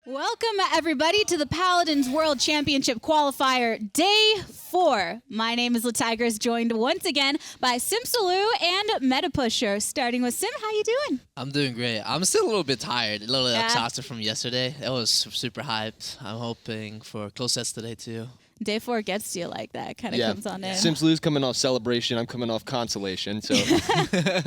Welcome, everybody, to the Paladins World Championship Qualifier Day 4. My name is LaTigers, joined once again by Simsaloo and MetaPusher. Starting with Sim, how you doing? I'm doing great. I'm still a little bit tired, a little exhausted from yesterday. It was super hyped. I'm hoping for close sets today, too. Day 4 gets to you like that. Kind of comes on in. Simsaloo's coming off celebration. I'm coming off consolation. So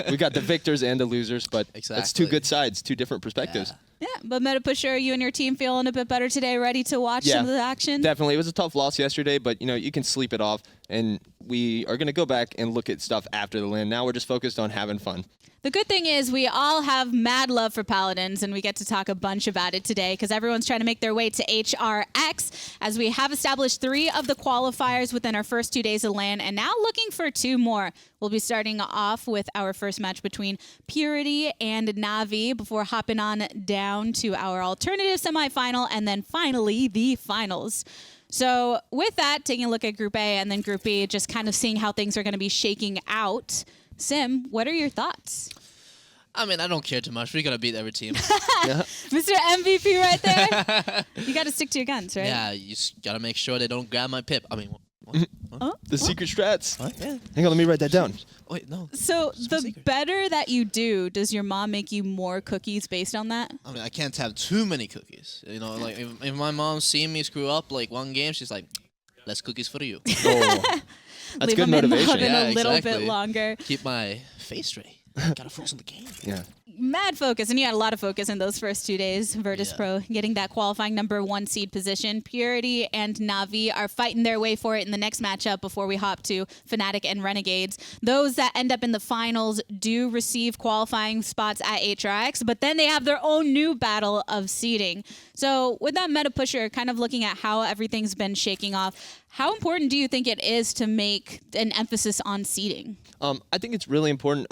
we got the victors and the losers, but it's two good sides, two different perspectives. Yeah, but MetaPusher, you and your team feeling a bit better today, ready to watch some of the action? Definitely. It was a tough loss yesterday, but you can sleep it off, and we are going to go back and look at stuff after the LAN. Now we're just focused on having fun. The good thing is we all have mad love for Paladins, and we get to talk a bunch about it today because everyone's trying to make their way to HRX as we have established 3 of the qualifiers within our first 2 days of LAN, and now looking for 2 more. We'll be starting off with our first match between Purity and Navi before hopping on down to our alternative semifinal and then finally the finals. So with that, taking a look at Group A and then Group B, just kind of seeing how things are going to be shaking out. Sim, what are your thoughts? I mean, I don't care too much. We're going to beat every team. Mr. MVP right there. You got to stick to your guns, right? Yeah, you just got to make sure they don't grab my pip. I mean, The secret strats. What? Yeah. Hang on, let me write that down. Wait, no. So the better that you do, does your mom make you more cookies based on that? I mean, I can't have too many cookies. You know, like if my mom seen me screw up like one game, she's like, less cookies for you. Oh. That's Leave good them motivation. In a little exactly. bit longer. Keep my face straight. Gotta focus on the game. Yeah. Mad focus, and you had a lot of focus in those first 2 days. Virtus Yeah. Pro getting that qualifying #1 seed position. Purity and Navi are fighting their way for it in the next matchup before we hop to Fnatic and Renegades. Those that end up in the finals do receive qualifying spots at HRX, but then they have their own new battle of seeding. So with that MetaPusher, kind of looking at how everything's been shaking off, how important do you think it is to make an emphasis on seeding? I think it's really important.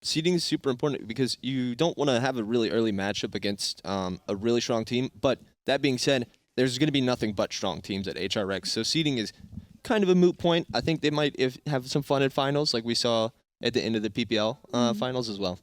Seeding is super important because you don't want to have a really early matchup against a really strong team. But that being said, there's going to be nothing but strong teams at HRX. So seeding is kind of a moot point. I think they might have some fun in finals like we saw at the end of the PPL finals as well.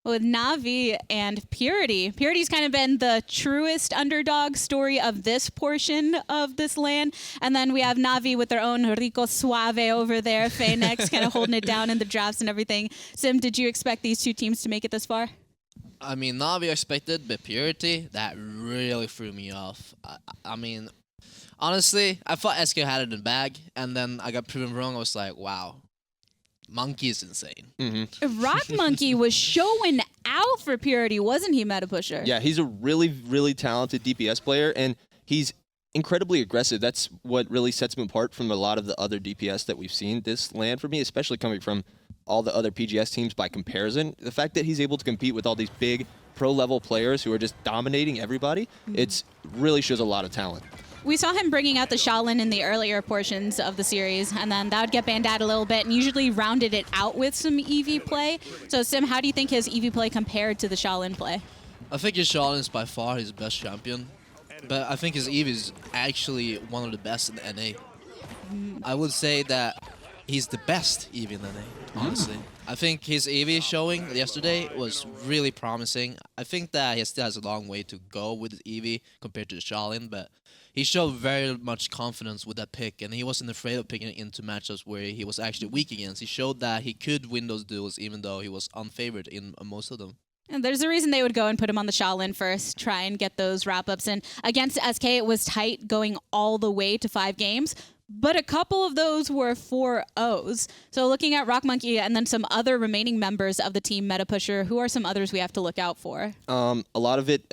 With Navi and Purity, Purity's kind of been the truest underdog story of this portion of this LAN. And then we have Navi with their own Rico Suave over there, Faenex kind of holding it down in the drafts and everything. Sim, did you expect these 2 teams to make it this far? I mean, Navi I expected, but Purity, that really threw me off. I mean, honestly, I thought SK had it in the bag, and then I got proven wrong. I was like, wow. Monkey is insane. rockmonkey was showing out for Purity, wasn't he, MetaPusher? Yeah, he's a really, really talented DPS player, and he's incredibly aggressive. That's what really sets him apart from a lot of the other DPS that we've seen this LAN for me, especially coming from all the other PGS teams by comparison. The fact that he's able to compete with all these big pro-level players who are just dominating everybody, it really shows a lot of talent. We saw him bringing out the Shaolin in the earlier portions of the series, and then that would get banned out a little bit and usually rounded it out with some EV play. So, Sim, how do you think his EV play compared to the Shaolin play? I think his Shaolin is by far his best champion, but I think his EV is actually one of the best in the NA. I would say that he's the best EV in the NA, honestly. I think his EV showing yesterday was really promising. I think that he still has a long way to go with his EV compared to the Shaolin, but he showed very much confidence with that pick, and he wasn't afraid of picking it into matchups where he was actually weak against. He showed that he could win those duels even though he was unfavored in most of them. And there's a reason they would go and put him on the Shaolin first, try and get those wrap-ups. And against SK, it was tight going all the way to 5 games. But a couple of those were 4-0s. So looking at rockmonkey and then some other remaining members of the team MetaPusher, who are some others we have to look out for? A lot of it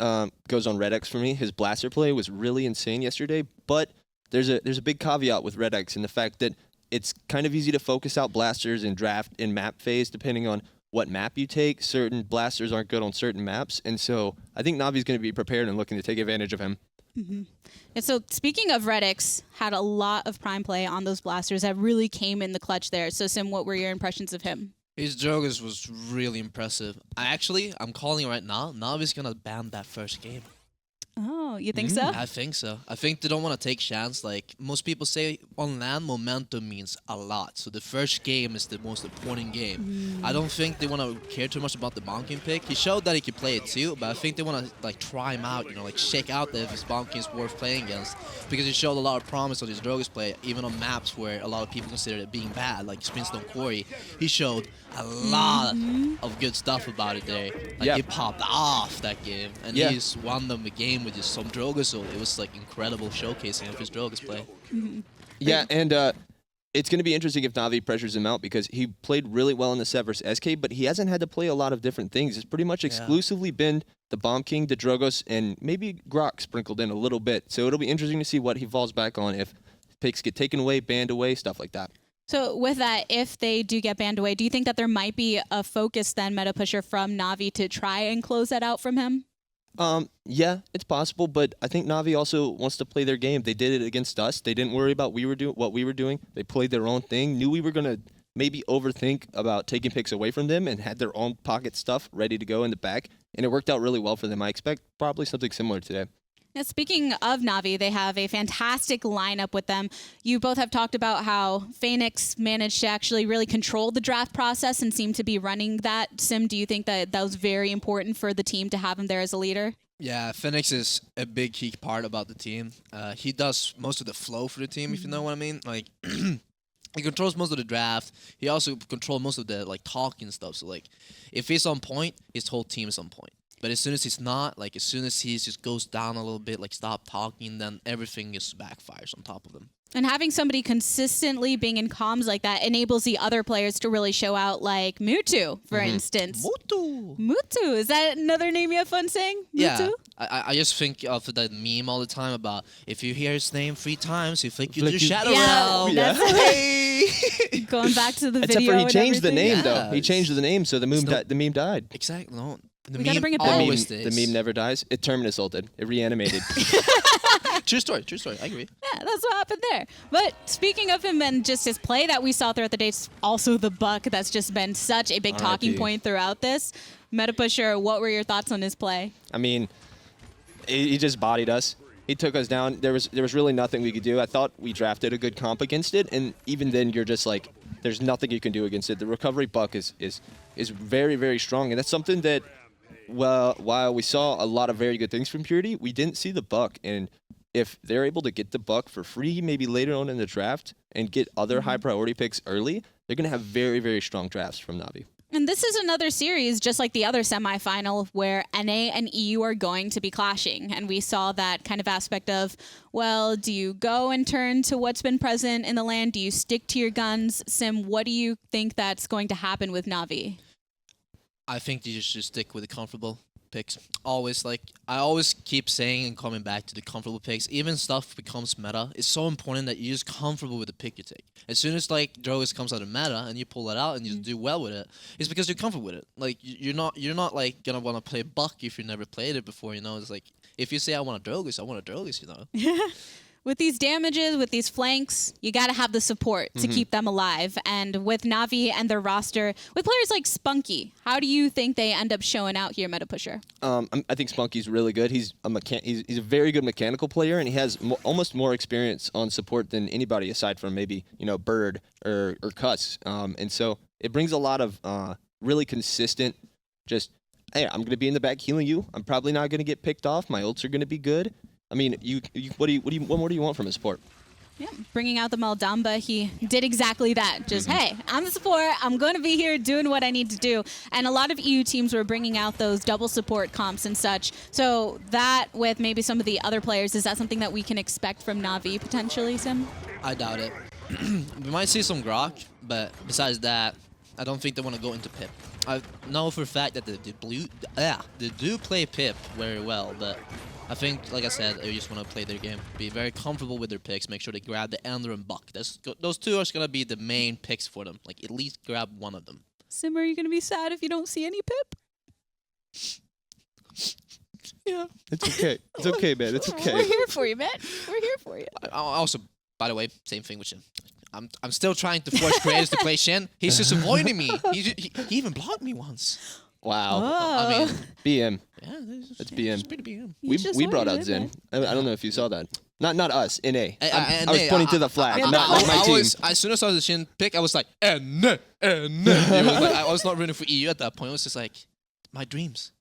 goes on Red X for me. His blaster play was really insane yesterday, but there's a big caveat with Red X in the fact that it's kind of easy to focus out blasters in draft and map phase depending on what map you take. Certain blasters aren't good on certain maps, and so I think Navi's going to be prepared and looking to take advantage of him. And so speaking of Red X, had a lot of prime play on those blasters that really came in the clutch there. So Sim, what were your impressions of him? His Joggers was really impressive. I'm calling right now, Navi's gonna ban that first game. Oh, You think so? I think so. I think they don't want to take chance. Like most people say on land, momentum means a lot. So the first game is the most important game. I don't think they want to care too much about the bonking pick. He showed that he could play it too, but I think they want to like try him out, like check out if his bonking is worth playing against, because he showed a lot of promise on his Drogus play, even on maps where a lot of people consider it being bad, like Spinstone Quarry. He showed a lot of good stuff about it there. Like he popped off that game, and he just won them the game with just some Drogus. So it was like incredible showcasing of his Drogus play. Yeah, and it's going to be interesting if Navi pressures him out, because he played really well in the set versus SK, but he hasn't had to play a lot of different things. It's pretty much exclusively been the Bomb King, the Drogus, and maybe Grok sprinkled in a little bit. So it'll be interesting to see what he falls back on if picks get taken away, banned away, stuff like that. So with that, if they do get banned away, do you think that there might be a focus then, meta pusher, from Navi to try and close that out from him? Yeah, it's possible, but I think Navi also wants to play their game. They did it against us. They didn't worry about what we were doing. They played their own thing, knew we were going to maybe overthink about taking picks away from them, and had their own pocket stuff ready to go in the back, and it worked out really well for them. I expect probably something similar today. Now, speaking of Navi, they have a fantastic lineup with them. You both have talked about how Faenex managed to actually really control the draft process and seem to be running that. Sim, do you think that was very important for the team to have him there as a leader? Yeah, Faenex is a big key part about the team. He does most of the flow for the team, if you know what I mean. Like, he controls most of the draft. He also controls most of the like talking stuff. So like, if he's on point, his whole team is on point. But as soon as he's not, like as soon as he just goes down a little bit, like stop talking, then everything just backfires on top of them. And having somebody consistently being in comms like that enables the other players to really show out, like Mutu, for instance. Mutu. Is that another name you have fun saying? Mutu? Yeah. I just think of that meme all the time about if you hear his name 3 times, you flick your shadow realm. That's going back to the Except video. for he changed the name, Yeah. though. He changed the name, so the meme died. Exactly. No, We gotta bring it back. The meme never dies. It Terminus ulted. It reanimated. True story. I agree. Yeah, that's what happened there. But speaking of him and just his play that we saw throughout the day, also the Buck that's just been such a big talking point throughout this. Meta pusher, what were your thoughts on his play? I mean, he just bodied us. He took us down. There was really nothing we could do. I thought we drafted a good comp against it, and even then you're just like, there's nothing you can do against it. The recovery Buck is very, very strong, and that's something that, well, while we saw a lot of very good things from Purity, we didn't see the Buck. And if they're able to get the Buck for free, maybe later on in the draft, and get other high priority picks early, they're going to have very, very strong drafts from Navi. And this is another series, just like the other semifinal, where NA and EU are going to be clashing. And we saw that kind of aspect of, well, do you go and turn to what's been present in the land? Do you stick to your guns? Sim, what do you think that's going to happen with Navi? I think you should stick with the comfortable picks. I always keep saying and coming back to the comfortable picks. Even stuff becomes meta. It's so important that you're just comfortable with the pick you take. As soon as like Drogus comes out of meta and you pull it out and you do well with it, it's because you're comfortable with it. Like you're not like gonna want to play Buck if you never played it before. It's like if you say I want a Drogus, I want a Drogus. With these damages, with these flanks, you got to have the support to keep them alive. And with Navi and their roster, with players like Spunkki, how do you think they end up showing out here, Meta Pusher? I think Spunkky's really good. He's a very good mechanical player, and he has almost more experience on support than anybody aside from maybe Bird or Cuss. And so it brings a lot of really consistent, just hey, I'm going to be in the back healing you. I'm probably not going to get picked off. My ults are going to be good. I mean, what more do you want from a support? Yeah, bringing out the Maldamba, he did exactly that. Just, hey, I'm the support. I'm going to be here doing what I need to do. And a lot of EU teams were bringing out those double support comps and such. So that, with maybe some of the other players, is that something that we can expect from Navi potentially, Sim? I doubt it. We might see some Grok, but besides that, I don't think they want to go into Pip. I know for a fact that they do play Pip very well, but I think, like I said, they just want to play their game, be very comfortable with their picks, make sure they grab the Ender and Buck. Those two are going to be the main picks for them. Like, at least grab one of them. Sim, are you going to be sad if you don't see any Pip? Yeah. It's okay. It's okay, man. It's okay. We're here for you, man. We're here for you. I also, by the way, same thing with Shin. I'm still trying to force creators to play Shin. He's just avoiding me. He even blocked me once. Wow. I mean, BM. yeah, That's BM. It's pretty BM. We brought out Zen. I don't know if you saw that. Not us. NA. I was NA, pointing to the flag, not my team. As soon as I saw the Shin pick, I was like, NA. I was not rooting for EU at that point. It was just like, my dreams.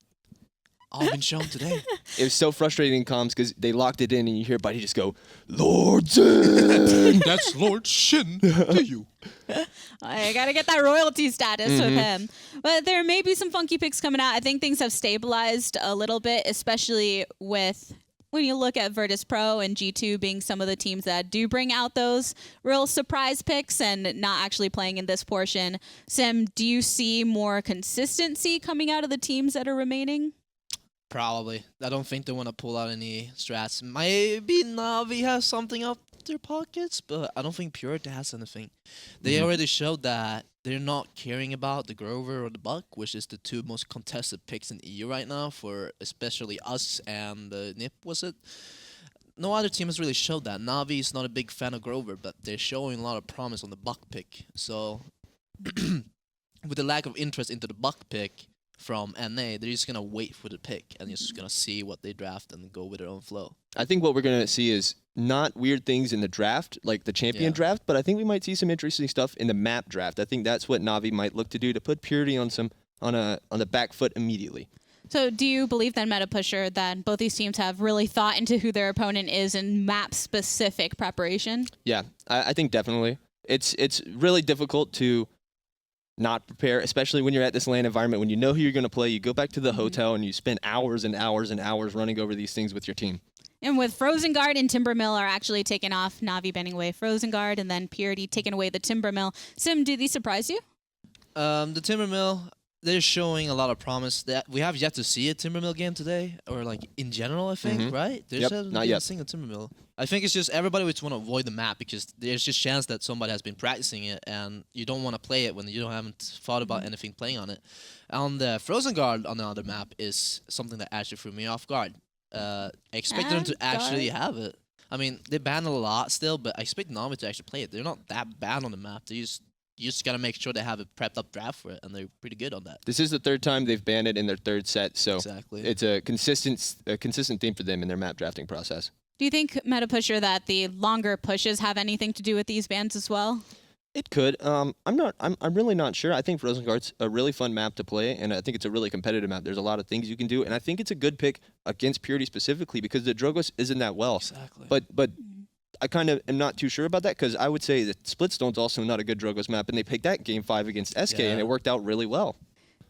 All been shown today. It was so frustrating in comms because they locked it in and you hear Buddy just go, Lord Zen! That's Lord Shin to you. I gotta get that royalty status with him. But there may be some funky picks coming out. I think things have stabilized a little bit, especially with when you look at Virtus Pro and G2 being some of the teams that do bring out those real surprise picks and not actually playing in this portion. Sim, do you see more consistency coming out of the teams that are remaining? Probably. I don't think they want to pull out any strats. Maybe Na'Vi has something up their pockets, but I don't think Purity has anything. They already showed that they're not caring about the Grover or the Buck, which is the two most contested picks in EU right now for especially us and NiP, was it? No other team has really showed that. Na'Vi is not a big fan of Grover, but they're showing a lot of promise on the Buck pick. So, with the lack of interest into the Buck pick from NA, they're just going to wait for the pick and just going to see what they draft and go with their own flow. I think what we're going to see is not weird things in the draft, like the champion draft, but I think we might see some interesting stuff in the map draft. I think that's what Na'Vi might look to do to put Purity on the back foot immediately. So do you believe then, Meta Pusher, that both these teams have really thought into who their opponent is in map-specific preparation? Yeah, I think definitely. It's really difficult to not prepare, especially when you're at this LAN environment. When you know who you're going to play, you go back to the hotel and you spend hours and hours and hours running over these things with your team. And with Frozen Guard and Timbermill are actually taking off, Na'Vi banning away Frozen Guard, and then Purity taking away the Timbermill. Sim, do these surprise you? The Timbermill, they're showing a lot of promise. That we have yet to see a Timbermill game today, or like in general, I think, right? There's not yet. A single Timbermill. I think it's just everybody would want to avoid the map because there's just chance that somebody has been practicing it and you don't want to play it when you haven't thought about anything playing on it. And the Frozen Guard on the other map is something that actually threw me off guard. I expect them to actually have it. I mean, they ban a lot still, but I expect Na'Vi to actually play it. They're not that bad on the map. You just gotta make sure they have a prepped up draft for it, and they're pretty good on that. This is the third time they've banned it in their third set, so it's a consistent theme for them in their map drafting process. Do you think, Meta Pusher, that the longer pushes have anything to do with these bans as well? It could. I'm really not sure. I think Frozen Guard's a really fun map to play, and I think it's a really competitive map. There's a lot of things you can do, and I think it's a good pick against Purity specifically because the Drogos isn't that well. Exactly. But I kind of am not too sure about that because I would say that Splitstone's also not a good Drogos map, and they picked that Game 5 against SK, and it worked out really well.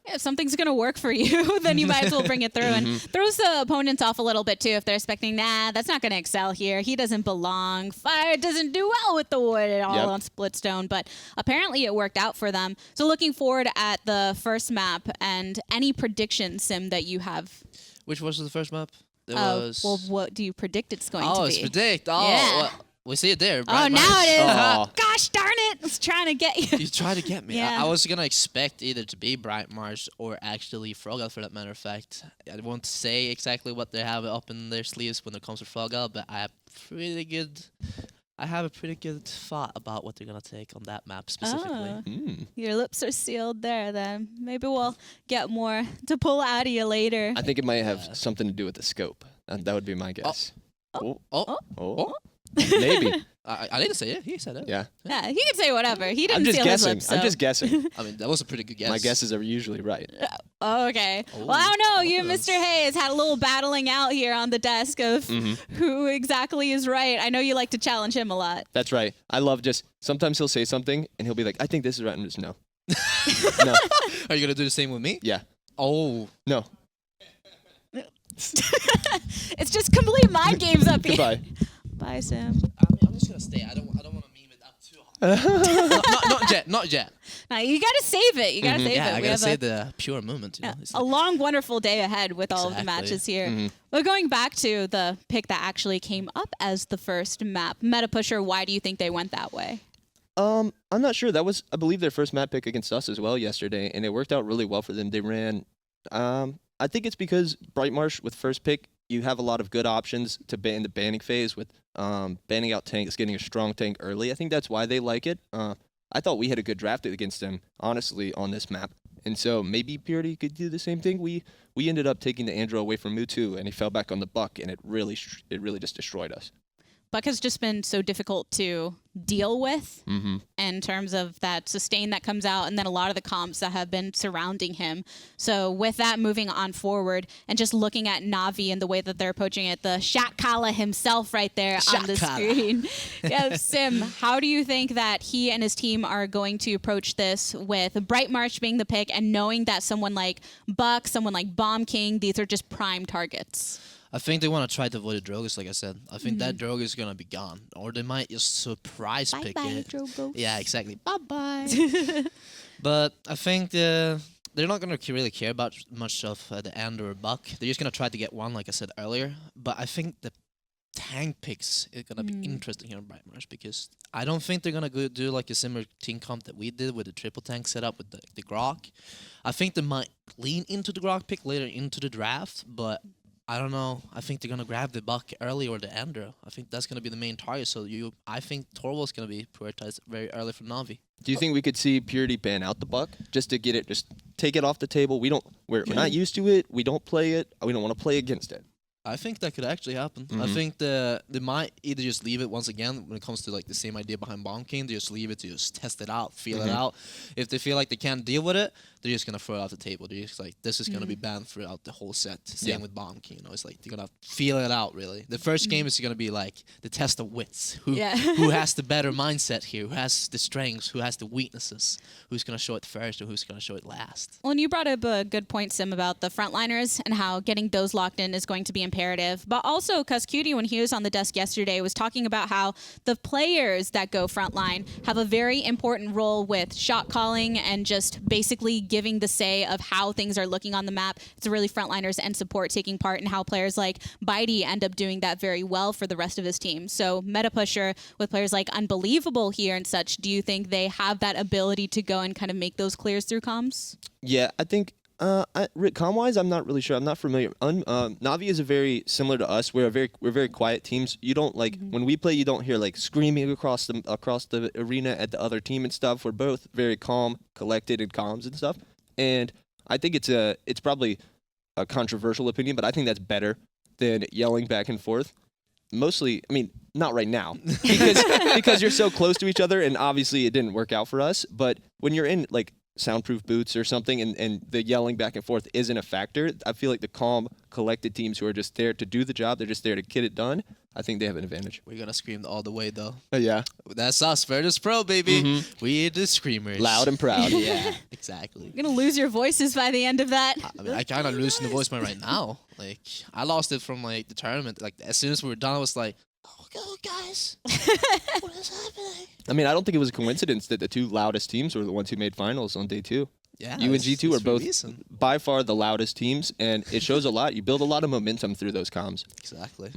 Yeah, if something's going to work for you, then you might as well bring it through. And throws the opponents off a little bit, too, if they're expecting, nah, that's not going to excel here. He doesn't belong. Fire doesn't do well with the wood at all on Splitstone. But apparently it worked out for them. So looking forward at the first map and any predictions, Sim, that you have. Which was the first map? Well, what do you predict it's going to be? Oh, it's predict. Oh, yeah. Well, we see it there. Oh, now it is. Gosh darn it. I was trying to get you. You tried to get me. Yeah. I was going to expect either to be Bright Mars or actually Frogal, for that matter of fact. I won't say exactly what they have up in their sleeves when it comes to Frogal, but I have a pretty good thought about what they're going to take on that map specifically. Your lips are sealed there, then. Maybe we'll get more to pull out of you later. I think it might have something to do with the scope. That would be my guess. Oh. Maybe. I didn't say it. He said it. Yeah. Yeah, he can say whatever. He I'm didn't just seal guessing. his lips. So. I'm just guessing. I mean, that was a pretty good guess. My guesses are usually right. Okay. Well, I don't know. You and Mr. Hayes had a little battling out here on the desk of who exactly is right. I know you like to challenge him a lot. That's right. I love sometimes he'll say something and he'll be like, I think this is right. And I'm just, no. No. Are you going to do the same with me? Yeah. Oh. No. It's just complete mind games up here. Goodbye. Bye, Sam. I mean, I'm just going to stay. I don't want to meme it up too hard. Not yet. Now, you got to save it. You got to save it. I got to save the pure moment. You know? A long, wonderful day ahead with all of the matches here. But going back to the pick that actually came up as the first map, Meta Pusher, why do you think they went that way? I'm not sure. That was, I believe, their first map pick against us as well yesterday, and it worked out really well for them. They ran, I think it's because Bright Marsh with first pick, you have a lot of good options to ban the banning phase with banning out tanks, getting a strong tank early. I think that's why they like it. I thought we had a good draft against them, honestly, on this map. And so maybe Purity could do the same thing. We ended up taking the Andro away from Mutu, and he fell back on the Buck, and it really just destroyed us. Buck has just been so difficult to deal with in terms of that sustain that comes out, and then a lot of the comps that have been surrounding him. So with that moving on forward and just looking at Navi and the way that they're approaching it, the Shakala himself right there on the screen. Yeah, Sim, how do you think that he and his team are going to approach this with Bright March being the pick and knowing that someone like Buck, someone like Bomb King, these are just prime targets? I think they want to try to avoid the Drogus, like I said. I think that Drogus is going to be gone. Or they might just surprise pick it. Drogo. Yeah, exactly. Bye-bye. But I think they're not going to really care about much of the End or Buck. They're just going to try to get one, like I said earlier. But I think the tank picks is going to be interesting here in Bright March, because I don't think they're going to do like a similar team comp that we did with the triple tank setup with the Grok. I think they might lean into the Grok pick later into the draft, but I don't know. I think they're going to grab the Buck early or the Ender. I think that's going to be the main target. So I think Torval's going to be prioritized very early from Navi. Do you think we could see Purity ban out the Buck just to get it, just take it off the table? We're not used to it. We don't play it. We don't want to play against it. I think that could actually happen. I think they might either just leave it once again when it comes to like the same idea behind Bomb King. They just leave it to just test it out, feel it out. If they feel like they can't deal with it, they're just gonna throw it off the table. They're just like, this is gonna be banned throughout the whole set. Same with Bomb King. It's like they're gonna feel it out really. The first game is gonna be like the test of wits. Who has the better mindset here? Who has the strengths? Who has the weaknesses? Who's gonna show it first or who's gonna show it last? Well, and you brought up a good point, Sim, about the frontliners and how getting those locked in is going to be imperative. But also, because Cutie, when he was on the desk yesterday, was talking about how the players that go frontline have a very important role with shot calling and just basically giving the say of how things are looking on the map. It's really frontliners and support taking part, and how players like Bitey end up doing that very well for the rest of his team. So meta pusher with players like Unbelievable here and such, do you think they have that ability to go and kind of make those clears through comms? Yeah, I think comm-wise, I'm not really sure. I'm not familiar. Navi is a very similar to us. We're very quiet teams. You don't like when we play. You don't hear like screaming across the arena at the other team and stuff. We're both very calm, collected, in comms and stuff. And I think it's probably a controversial opinion, but I think that's better than yelling back and forth. Mostly, I mean, not right now because you're so close to each other, and obviously it didn't work out for us. But when you're in like soundproof boots or something and the yelling back and forth isn't a factor, I feel like the calm, collected teams who are just there to do the job, they're just there to get it done, I think they have an advantage. We're going to scream all the way, though. Yeah. That's us, Virtus Pro, baby. We the screamers. Loud and proud. Yeah, exactly. You're going to lose your voices by the end of that. I mean, I kind of losing the voice right now. Like, I lost it from, like, the tournament. Like, as soon as we were done, I was like, oh, guys, what is happening? I mean, I don't think it was a coincidence that the two loudest teams were the ones who made finals on day 2. Yeah, you and G2 are both decent. By far the loudest teams, and it shows a lot. You build a lot of momentum through those comms. Exactly.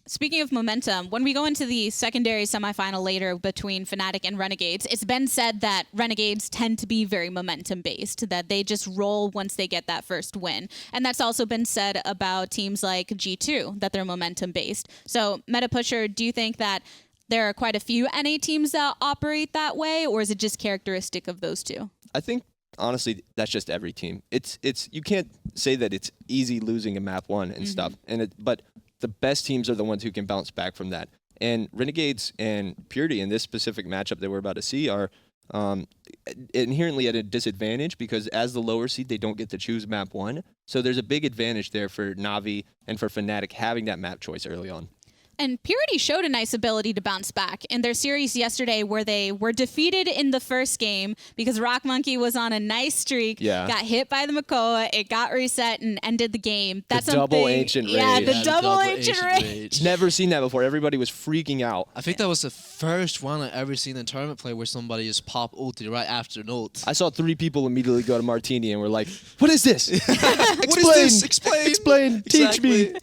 Speaking of momentum, when we go into the secondary semifinal later between Fnatic and Renegades, it's been said that Renegades tend to be very momentum-based, that they just roll once they get that first win. And that's also been said about teams like G2, that they're momentum-based. So, Meta Pusher, do you think that there are quite a few NA teams that operate that way, or is it just characteristic of those two? I think honestly, that's just every team. It's you can't say that it's easy losing a map 1 and stuff. But the best teams are the ones who can bounce back from that. And Renegades and Purity in this specific matchup that we're about to see are inherently at a disadvantage because as the lower seed, they don't get to choose map 1. So there's a big advantage there for Navi and for Fnatic having that map choice early on. And Purity showed a nice ability to bounce back in their series yesterday where they were defeated in the first game because Rockmonkey was on a nice streak, got hit by the Makoa, it got reset and ended the game. That's the double ancient rage. Yeah, the double ancient rage. Never seen that before. Everybody was freaking out. I think that was the first one I ever seen in tournament play where somebody just pop ulti right after an ult. I saw 3 people immediately go to Martini and were like, what is this? What is this? Explain. Exactly. Teach me.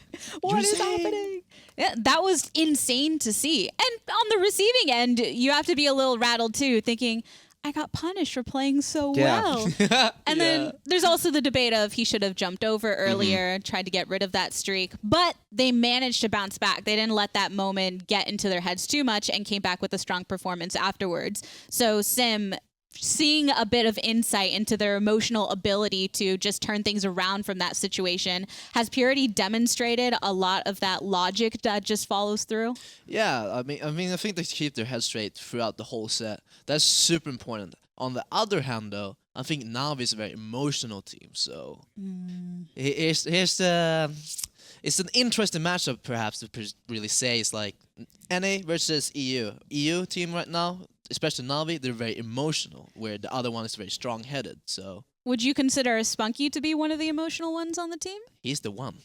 What is happening? Yeah, that was insane to see. And on the receiving end, you have to be a little rattled too, thinking, I got punished for playing so well. And then there's also the debate of he should have jumped over earlier, tried to get rid of that streak. But they managed to bounce back. They didn't let that moment get into their heads too much and came back with a strong performance afterwards. So, Sim, seeing a bit of insight into their emotional ability to just turn things around from that situation. Has Purity demonstrated a lot of that logic that just follows through? Yeah, I mean, I think they keep their head straight throughout the whole set. That's super important. On the other hand, though, I think Navi is a very emotional team. So here's the. It's an interesting matchup, perhaps, to really say. It's like NA versus EU. EU team right now, especially Navi, they're very emotional, where the other one is very strong-headed. So would you consider spunkki to be one of the emotional ones on the team? he's the one.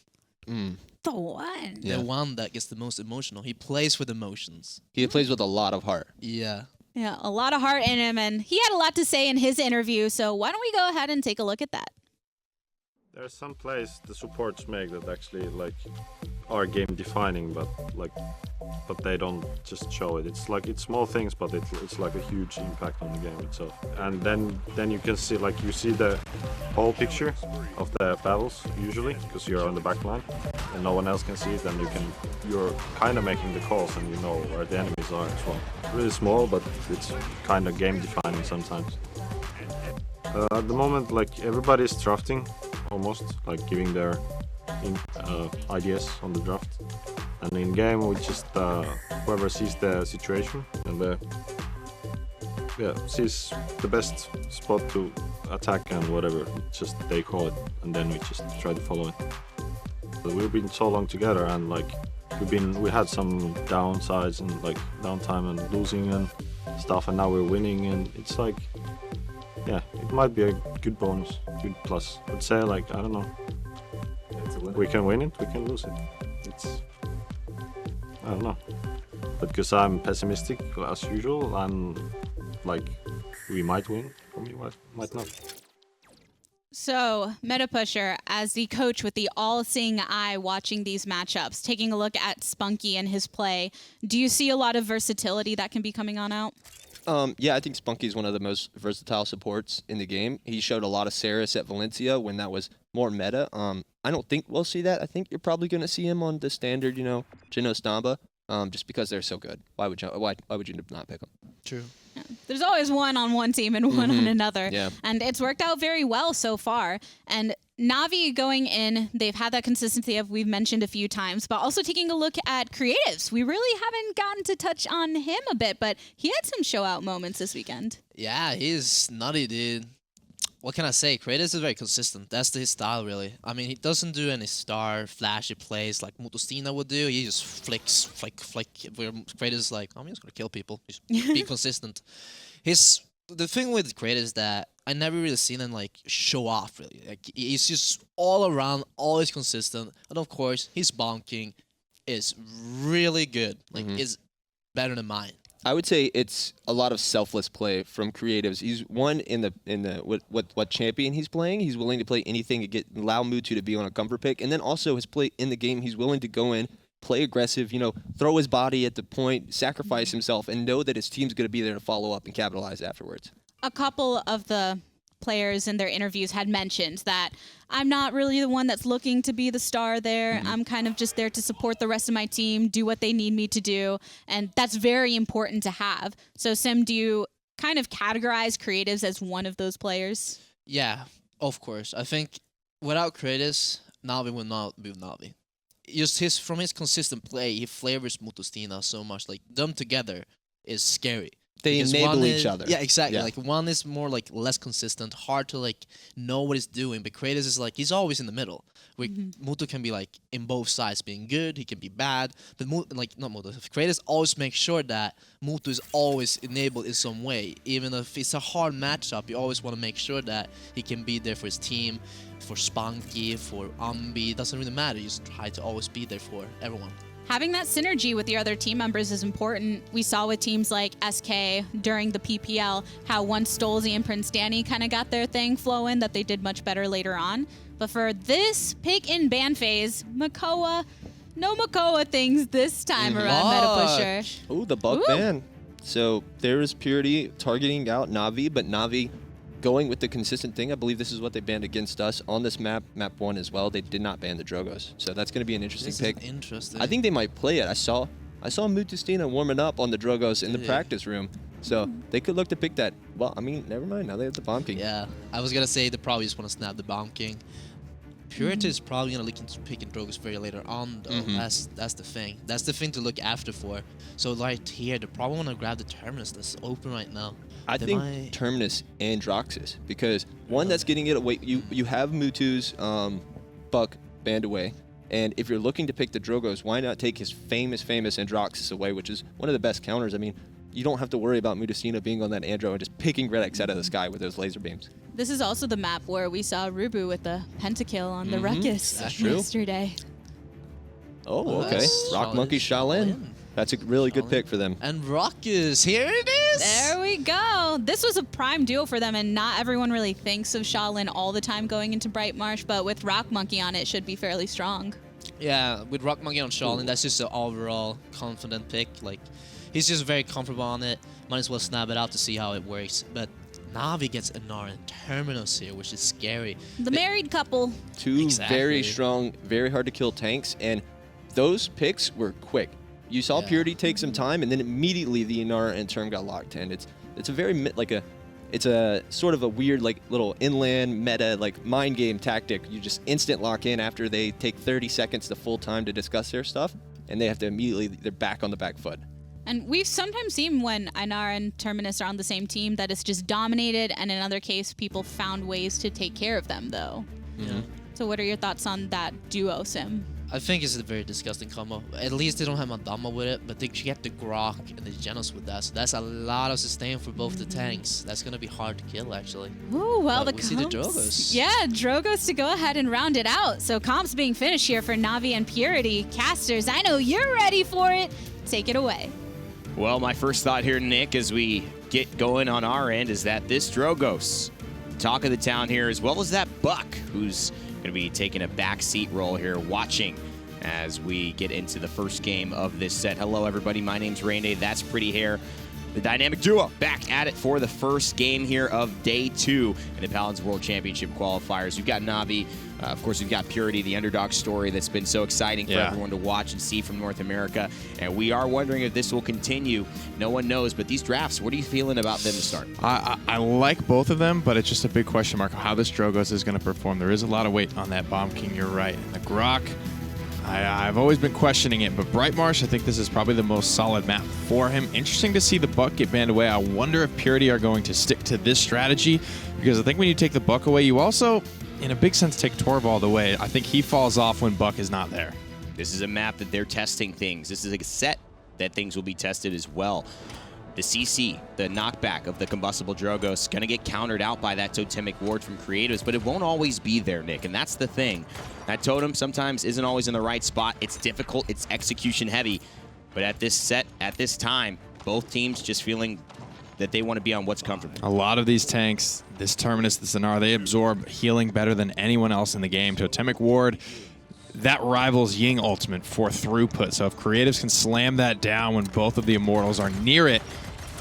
The one. The one that gets the most emotional. He plays with emotions. He plays with a lot of heart. Yeah. Yeah, a lot of heart in him, and he had a lot to say in his interview, so why don't we go ahead and take a look at that? There are some plays the supports make that actually are game defining, but they don't just show it. It's small things, but it's like a huge impact on the game itself. And then you can see you see the whole picture of the battles usually because you're on the back line and no one else can see it. And you're kind of making the calls and you know where the enemies are as well. Really small, but it's kind of game defining sometimes. At the moment, everybody's drafting. Almost giving their ideas on the draft, and in game we just whoever sees the situation and sees the best spot to attack and whatever, just they call it, and then we just try to follow it. But we've been so long together, and we had some downsides and downtime and losing and stuff, and now we're winning, and it's yeah, it might be a good bonus, good plus. I'd say I don't know. We can win it, we can lose it. I don't know. But because I'm pessimistic as usual, and we might win, or we might not. So, Meta Pusher, as the coach with the all-seeing eye watching these matchups, taking a look at spunkki and his play, do you see a lot of versatility that can be coming on out? Yeah, I think spunkki is one of the most versatile supports in the game. He showed a lot of Saris at Valencia when that was more meta. I don't think we'll see that. I think you're probably going to see him on the standard, Jino Stamba, just because they're so good. Why would you not pick them? True. Yeah. There's always one on one team and one on another. Yeah. And it's worked out very well so far. And Navi going in, they've had that consistency we've mentioned a few times, but also taking a look at creatives. We really haven't gotten to touch on him a bit, but he had some show out moments this weekend. Yeah, he's nutty, dude. What can I say? Kratos is very consistent. That's his style, really. I mean, he doesn't do any star, flashy plays like Mutu would do. He just flicks, flick. Where Kratos is I'm just going to kill people. Just be consistent. The thing with Kratos is that I never really seen him show off, really. He's just all around, always consistent. And of course, his bonking is really good. Is better than mine. I would say it's a lot of selfless play from creatives. He's one in the what champion he's playing. He's willing to play anything to allow Mutu to be on a comfort pick, and then also his play in the game. He's willing to go in, play aggressive, throw his body at the point, sacrifice himself, and know that his team's going to be there to follow up and capitalize afterwards. A couple of the players in their interviews had mentioned that I'm not really the one that's looking to be the star there. I'm kind of just there to support the rest of my team, do what they need me to do, and that's very important to have. So, Sim, do you kind of categorize creatives as one of those players? Yeah, of course. I think without Kratos, Navi would not be Navi. Just from his consistent play, he flavors Mutu so much. Them together is scary. They Because enable one each is- other. Yeah, exactly. Yeah. One is more less consistent, hard to know what he's doing. But Kratos is he's always in the middle. Mutu can be in both sides, being good. He can be bad. But not Mutu. Kratos always makes sure that Mutu is always enabled in some way. Even if it's a hard matchup, you always want to make sure that he can be there for his team, for spunkki, for UNBELIVABLE. It doesn't really matter. You just try to always be there for everyone. Having that synergy with your other team members is important. We saw with teams like SK during the PPL how once Stolzy and Prince Danny kind of got their thing flowing, that they did much better later on. But for this pick in ban phase, Makoa, no Makoa things this time around, Meta Pusher. Ooh, the bug ban. So there is Purity targeting out Navi, but Navi going with the consistent thing. I believe this is what they banned against us on this map 1 as well. They did not ban the Drogos, so that's going to be an interesting pick. Interesting. I think they might play it. I saw Mutu warming up on the Drogos in the practice room. So they could look to pick that. Well, I mean, never mind. Now they have the Bomb King. Yeah, I was gonna say they probably just want to snap the Bomb King. Purity is probably gonna look into picking Drogo's very later on, though. That's the thing. That's the thing to look after for. So right here, they probably want to grab the Terminus that's open right now. I think Terminus and Droxus, because one that's getting it away. You have Mutu's Buck banned away, and if you're looking to pick the Drogos, why not take his famous Androxus away, which is one of the best counters. I mean, you don't have to worry about Mutasina being on that Andro and just picking Red X out of the sky with those laser beams. This is also the map where we saw RuBBu with the pentakill on the Ruckus yesterday. Oh, okay. Rockmonkey Shaolin. That's a really good pick for them. And Ruckus, here it is! There we go. This was a prime duo for them, and not everyone really thinks of Shaolin all the time going into Bright Marsh, but with Rockmonkey on it, should be fairly strong. Yeah, with Rockmonkey on Shaolin, that's just an overall confident pick. Like, he's just very comfortable on it. Might as well snap it out to see how it works. But Navi gets Anar and Terminus here, which is scary. The married couple. Two very strong, very hard to kill tanks, and those picks were quick. You saw Purity take some time, and then immediately the Anar and Term got locked in. It's a very it's a sort of a weird little inland meta mind game tactic. You just instant lock in after they take 30 seconds to full time to discuss their stuff, and they have to they're back on the back foot. And we've sometimes seen when Anar and Terminus are on the same team that it's just dominated, and in another case, people found ways to take care of them, though. Yeah. So what are your thoughts on that duo, Sim? I think it's a very disgusting combo. At least they don't have Madama with it, but they get the Grok and the Genos with that. So that's a lot of sustain for both the tanks. That's going to be hard to kill, actually. Ooh, well, we see the Drogos. Yeah, Drogos to go ahead and round it out. So comps being finished here for Navi and Purity. Casters, I know you're ready for it. Take it away. Well, my first thought here, Nick, as we get going on our end, is that this Drogos, talk of the town here, as well as that Buck, who's going to be taking a backseat role here, watching as we get into the first game of this set. Hello, everybody. My name's Rainday. That's Pretty Hair. The dynamic duo back at it for the first game here of day 2 in the Paladins World Championship qualifiers. We've got Navi. Of course, we've got Purity, the underdog story that's been so exciting for everyone to watch and see from North America. And we are wondering if this will continue. No one knows, but these drafts, what are you feeling about them to start? I like both of them, but it's just a big question mark of how this Drogos is going to perform. There is a lot of weight on that Bomb King, you're right. And the Grok, I've always been questioning it, but Bright Marsh, I think this is probably the most solid map for him. Interesting to see the Buck get banned away. I wonder if Purity are going to stick to this strategy, because I think when you take the Buck away, you also, in a big sense, take Torvald away. I think he falls off when Buck is not there. This is a map that they're testing things. This is a set that things will be tested as well. The CC, the knockback of the combustible Drogos, going to get countered out by that totemic ward from Creatives, but it won't always be there, Nick, and that's the thing. That totem sometimes isn't always in the right spot. It's difficult, it's execution heavy, but at this set, at this time, both teams just feeling that they want to be on what's comfortable. A lot of these tanks, this Terminus, the Sonar, they absorb healing better than anyone else in the game. Totemic ward, that rivals Ying ultimate for throughput. So if Creatives can slam that down when both of the Immortals are near it,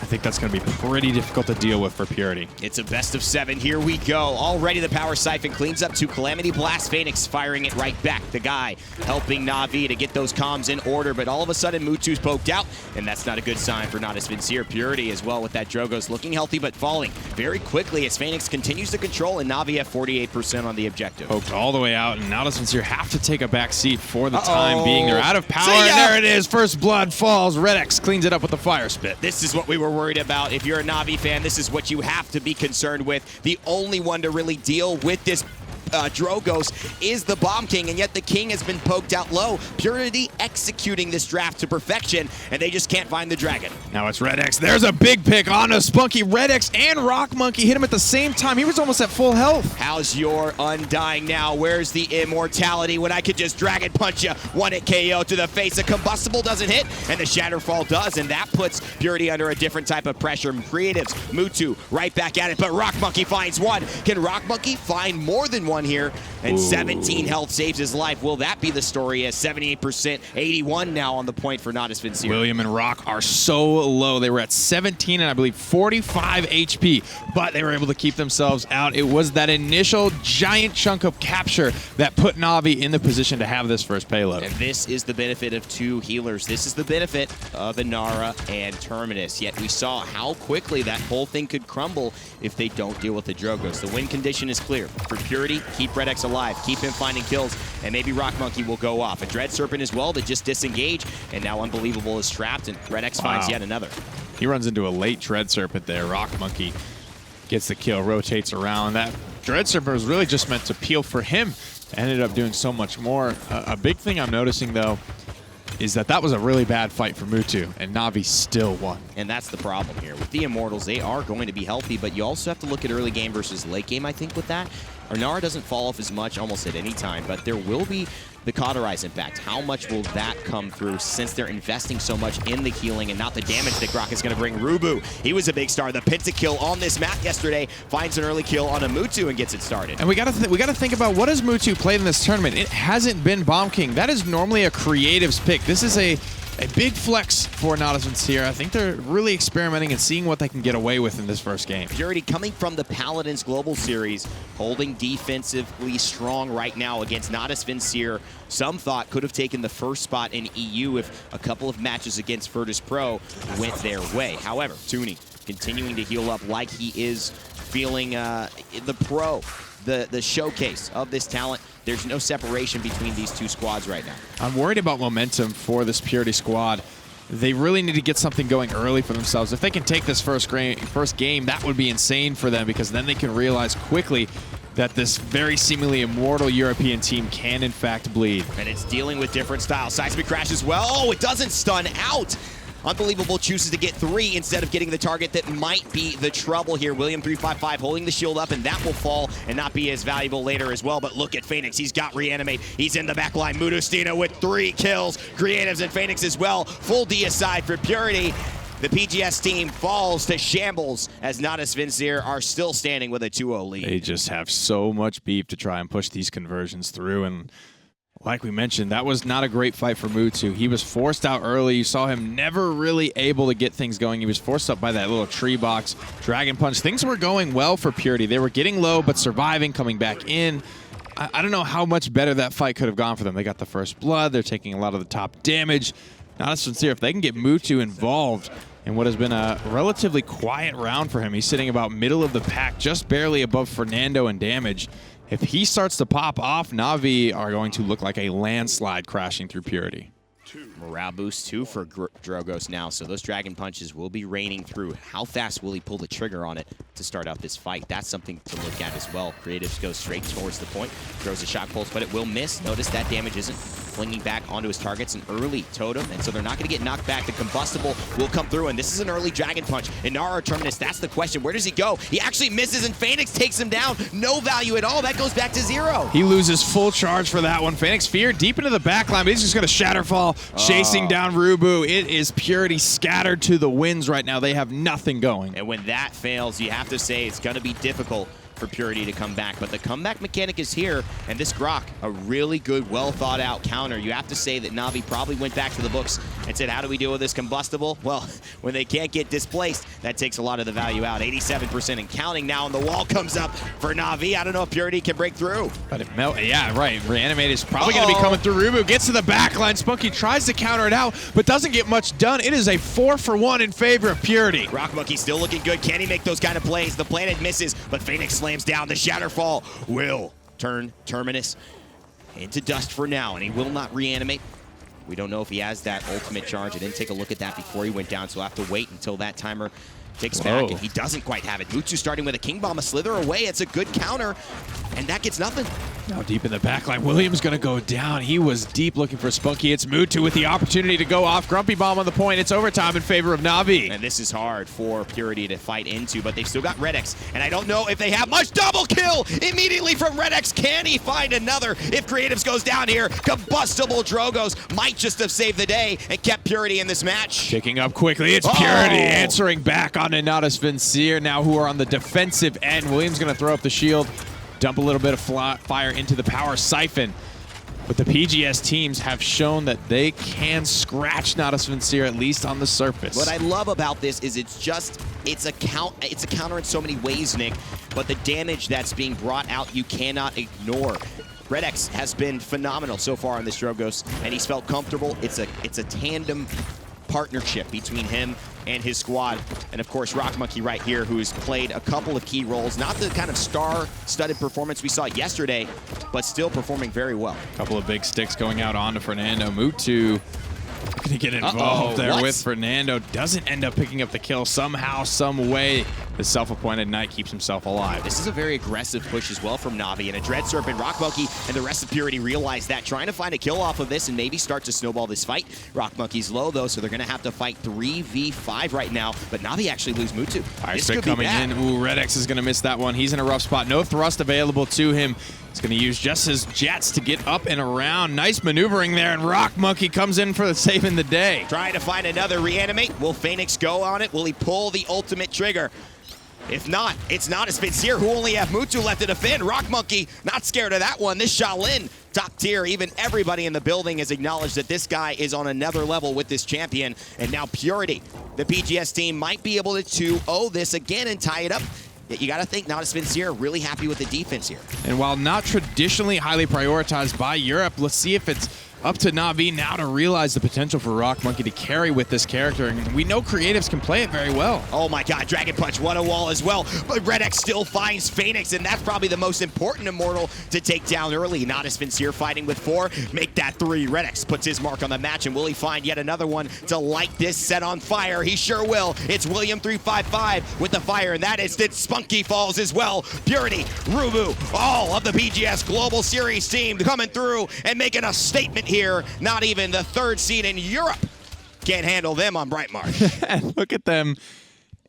I think that's going to be pretty difficult to deal with for Purity. It's a best of 7. Here we go. Already the Power Siphon cleans up to Calamity Blast. Faenex firing it right back. The guy helping Navi to get those comms in order, but all of a sudden Mutu's poked out, and that's not a good sign for Natus Vincere. Purity as well with that Drogos looking healthy, but falling very quickly as Faenex continues to control, and Navi at 48% on the objective. Poked all the way out, and Natus Vincere have to take a back seat for the time being. They're out of power, and there it is. First blood falls. Red X cleans it up with the fire spit. This is what we were worried about. If you're a Navi fan, this is what you have to be concerned with. The only one to really deal with this Drogos is the Bomb King, and yet the King has been poked out low. Purity executing this draft to perfection, and they just can't find the Dragon. Now it's Red X. There's a big pick on a spunkki. Red X and rockmonkey hit him at the same time. He was almost at full health. How's your Undying now? Where's the immortality when I could just Dragon Punch you? 1-hit KO to the face. A combustible doesn't hit, and the Shatterfall does, and that puts Purity under a different type of pressure. Creatives, Mutu right back at it, but rockmonkey finds one. Can rockmonkey find more than one one here, and 17 health saves his life. Will that be the story as 78%, 81 now on the point for Natus Vincere? William and Rock are so low. They were at 17 and I believe 45 HP, but they were able to keep themselves out. It was that initial giant chunk of capture that put Na'Vi in the position to have this first payload. And this is the benefit of two healers. This is the benefit of Inara and Terminus. Yet we saw how quickly that whole thing could crumble if they don't deal with the Drogos. The win condition is clear. For Purity, keep Red X alive, keep him finding kills, and maybe rockmonkey will go off. A Dread Serpent as well to just disengage, and now Unbelievable is trapped, and Red X finds yet another. He runs into a late Dread Serpent there. Rockmonkey gets the kill, rotates around. That Dread Serpent was really just meant to peel for him. Ended up doing so much more. A big thing I'm noticing, though, is that was a really bad fight for Mutu, and Na'Vi still won. And that's the problem here. With the Immortals, they are going to be healthy, but you also have to look at early game versus late game, I think, with that. Inara doesn't fall off as much almost at any time, but there will be the Cauterize impact. How much will that come through since they're investing so much in the healing and not the damage that Grok is going to bring? RuBBu, he was a big star. The pentakill on this map yesterday finds an early kill on a Mutu and gets it started. And we got to think about what has Mutu played in this tournament. It hasn't been Bomb King. That is normally a creative's pick. This is a big flex for Natus Vincere. I think they're really experimenting and seeing what they can get away with in this first game. Purity coming from the Paladins Global Series, holding defensively strong right now against Natus Vincere. Some thought could have taken the first spot in EU if a couple of matches against Virtus Pro went their way. However, Tooney continuing to heal up like he is feeling the pro, the showcase of this talent. There's no separation between these two squads right now. I'm worried about momentum for this Purity squad. They really need to get something going early for themselves. If they can take this first game, that would be insane for them, because then they can realize quickly that this very seemingly immortal European team can in fact bleed. And it's dealing with different styles. Seismic Crash as well. Oh, it doesn't stun out. Unbelievable chooses to get 3 instead of getting the target that might be the trouble here. William 355 holding the shield up, and that will fall and not be as valuable later as well. But look at Faenex. He's got Reanimate. He's in the back line. Mutu with 3 kills. Creatives and Faenex as well. Full D aside for Purity. The PGS team falls to shambles as Natus Vincere are still standing with a 2-0 lead. They just have so much beef to try and push these conversions through, and like we mentioned, that was not a great fight for Mutu. He was forced out early. You saw him never really able to get things going. He was forced up by that little tree box. Dragon Punch. Things were going well for Purity. They were getting low, but surviving, coming back in. I don't know how much better that fight could have gone for them. They got the first blood. They're taking a lot of the top damage. Natus Vincere, if they can get Mutu involved in what has been a relatively quiet round for him, he's sitting about middle of the pack, just barely above Fernando in damage. If he starts to pop off, Na'Vi are going to look like a landslide crashing through Purity. Morale boost 2 for Drogos now, so those Dragon Punches will be raining through. How fast will he pull the trigger on it to start out this fight? That's something to look at as well. Creatives go straight towards the point, throws a shock pulse, but it will miss. Notice that damage isn't flinging back onto his targets. An early totem, and so they're not going to get knocked back. The combustible will come through, and this is an early Dragon Punch. Inara or Terminus, that's the question. Where does he go? He actually misses, and Faenex takes him down. No value at all. That goes back to 0. He loses full charge for that one. Faenex Fear deep into the backline, but he's just going to Shatterfall, chasing down RuBBu. It is Purity scattered to the winds right now. They have nothing going. And when that fails, you have to say it's going to be difficult for Purity to come back. But the comeback mechanic is here, and this Grok, a really good, well-thought-out counter. You have to say that Na'Vi probably went back to the books and said, how do we deal with this combustible? Well, when they can't get displaced, that takes a lot of the value out. 87% and counting now, and the wall comes up for Na'Vi. I don't know if Purity can break through. But it melt. Yeah, right. Reanimate is probably going to be coming through. RuBBu gets to the back line. spunkki tries to counter it out, but doesn't get much done. It is a 4-for-1 in favor of Purity. Rockmonkey still looking good. Can he make those kind of plays? The planet misses, but Faenex slams down. The Shatterfall will turn Terminus into dust for now, and he will not reanimate. We don't know if he has that ultimate charge. I didn't take a look at that before he went down, so I'll have to wait until that timer takes back, and he doesn't quite have it. Mutu starting with a King Bomb, a slither away. It's a good counter, and that gets nothing. Now deep in the backline, William's going to go down. He was deep looking for spunkki. It's Mutu with the opportunity to go off. Grumpy Bomb on the point. It's overtime in favor of Na'Vi. And this is hard for Purity to fight into, but they've still got Red X, and I don't know if they have much. Double kill immediately from Red X. Can he find another? If Creatives goes down here, Combustible Drogos might just have saved the day and kept Purity in this match. Picking up quickly, it's Purity answering back on Natus Vincere now, who are on the defensive end. William's going to throw up the shield. dump a little bit of fire into the power siphon. But the PGS teams have shown that they can scratch Natus Vincere, at least on the surface. What I love about this is it's a counter in so many ways, Nick, but the damage that's being brought out you cannot ignore. RuBBu has been phenomenal so far on this Drogos, and he's felt comfortable. It's a tandem partnership between him and his squad. And of course, rockmonkey right here, who's played a couple of key roles. Not the kind of star-studded performance we saw yesterday, but still performing very well. A couple of big sticks going out onto Fernando. Mutu gonna get involved with Fernando. Doesn't end up picking up the kill somehow, some way. The self-appointed knight keeps himself alive. This is a very aggressive push as well from Navi, and a Dread Serpent, rockmonkey, and the rest of Purity realize that, trying to find a kill off of this and maybe start to snowball this fight. Rockmonkey's low though, so they're gonna have to fight 3v5 right now, but Navi actually lose Mutu. This could coming in. Ooh, RuBBu is gonna miss that one. He's in a rough spot. No thrust available to him. He's gonna use just his jets to get up and around. Nice maneuvering there, and rockmonkey comes in for saving the day. Trying to find another reanimate. Will Faenex go on it? Will he pull the ultimate trigger? If not, it's Natus Vincere, who only have Mutu left to defend. Rockmonkey, not scared of that one. This Shaolin, top tier. Even everybody in the building has acknowledged that this guy is on another level with this champion. And now Purity, the PGS team, might be able to 2-0 this again and tie it up. Yet you got to think Natus Vincere really happy with the defense here. And while not traditionally highly prioritized by Europe, let's see if it's up to Navi now to realize the potential for rockmonkey to carry with this character. And we know creatives can play it very well. Oh my god, Dragon Punch, what a wall as well. But RuBBu still finds Faenex, and that's probably the most important immortal to take down early. Natus Vincere fighting with 4, make that 3. RuBBu puts his mark on the match, and will he find yet another one to light this set on fire? He sure will. It's William355 with the fire, and that instant spunkki falls as well. Purity, RuBBu, all of the PGS Global Series team coming through and making a statement here. Not even the 3rd seed in Europe can't handle them on Brightmarsh. And look at them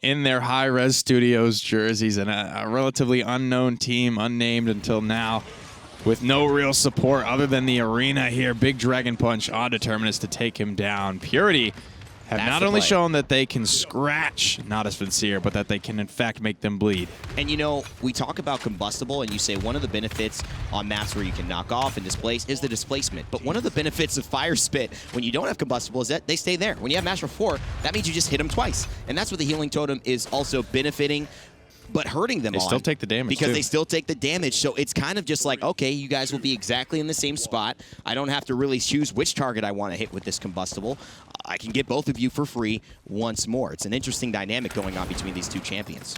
in their Hi-Rez Studios jerseys, and a relatively unknown team, unnamed until now, with no real support other than the arena here. Big Dragon Punch on Determinus to take him down. Purity have not only shown that they can scratch Natus Vincere, but that they can in fact make them bleed. And you know, we talk about combustible, and you say one of the benefits on maps where you can knock off and displace is the displacement. But one of the benefits of Fire Spit when you don't have combustible is that they stay there. When you have Master 4, that means you just hit them twice. And that's what the Healing Totem is also benefiting, but hurting them. They still take the damage, because too. they still take the damage. So it's kind of just like, okay, you guys will be exactly in the same spot. I don't have to really choose which target I want to hit with this combustible. I can get both of you for free once more. It's an interesting dynamic going on between these two champions.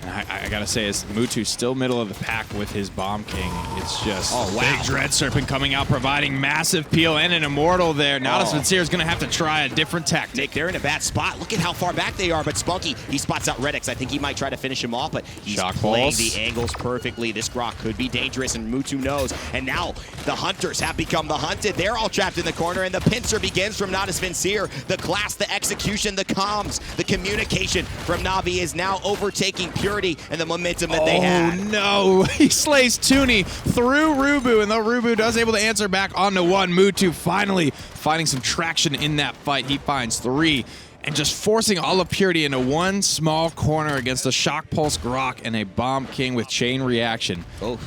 I gotta say, is Mutu still middle of the pack with his Bomb King. It's just big Dread Serpent coming out, providing massive peel and an immortal there. Natus Vincere is gonna have to try a different tactic. Nick, they're in a bad spot. Look at how far back they are, but spunkki, he spots out RuBBu. I think he might try to finish him off, but he's playing the angles perfectly. This Grok could be dangerous, and Mutu knows. And now the Hunters have become the hunted. They're all trapped in the corner, and the pincer begins from Natus Vincere. The class, the execution, the comms, the communication from Navi is now overtaking Purity and the momentum that they had. Oh no, he slays Tooney through RuBBu, and though RuBBu does able to answer back onto 1, Mutu finally finding some traction in that fight. He finds 3, and just forcing all of Purity into one small corner against a Shock Pulse Grok and a Bomb King with chain reaction.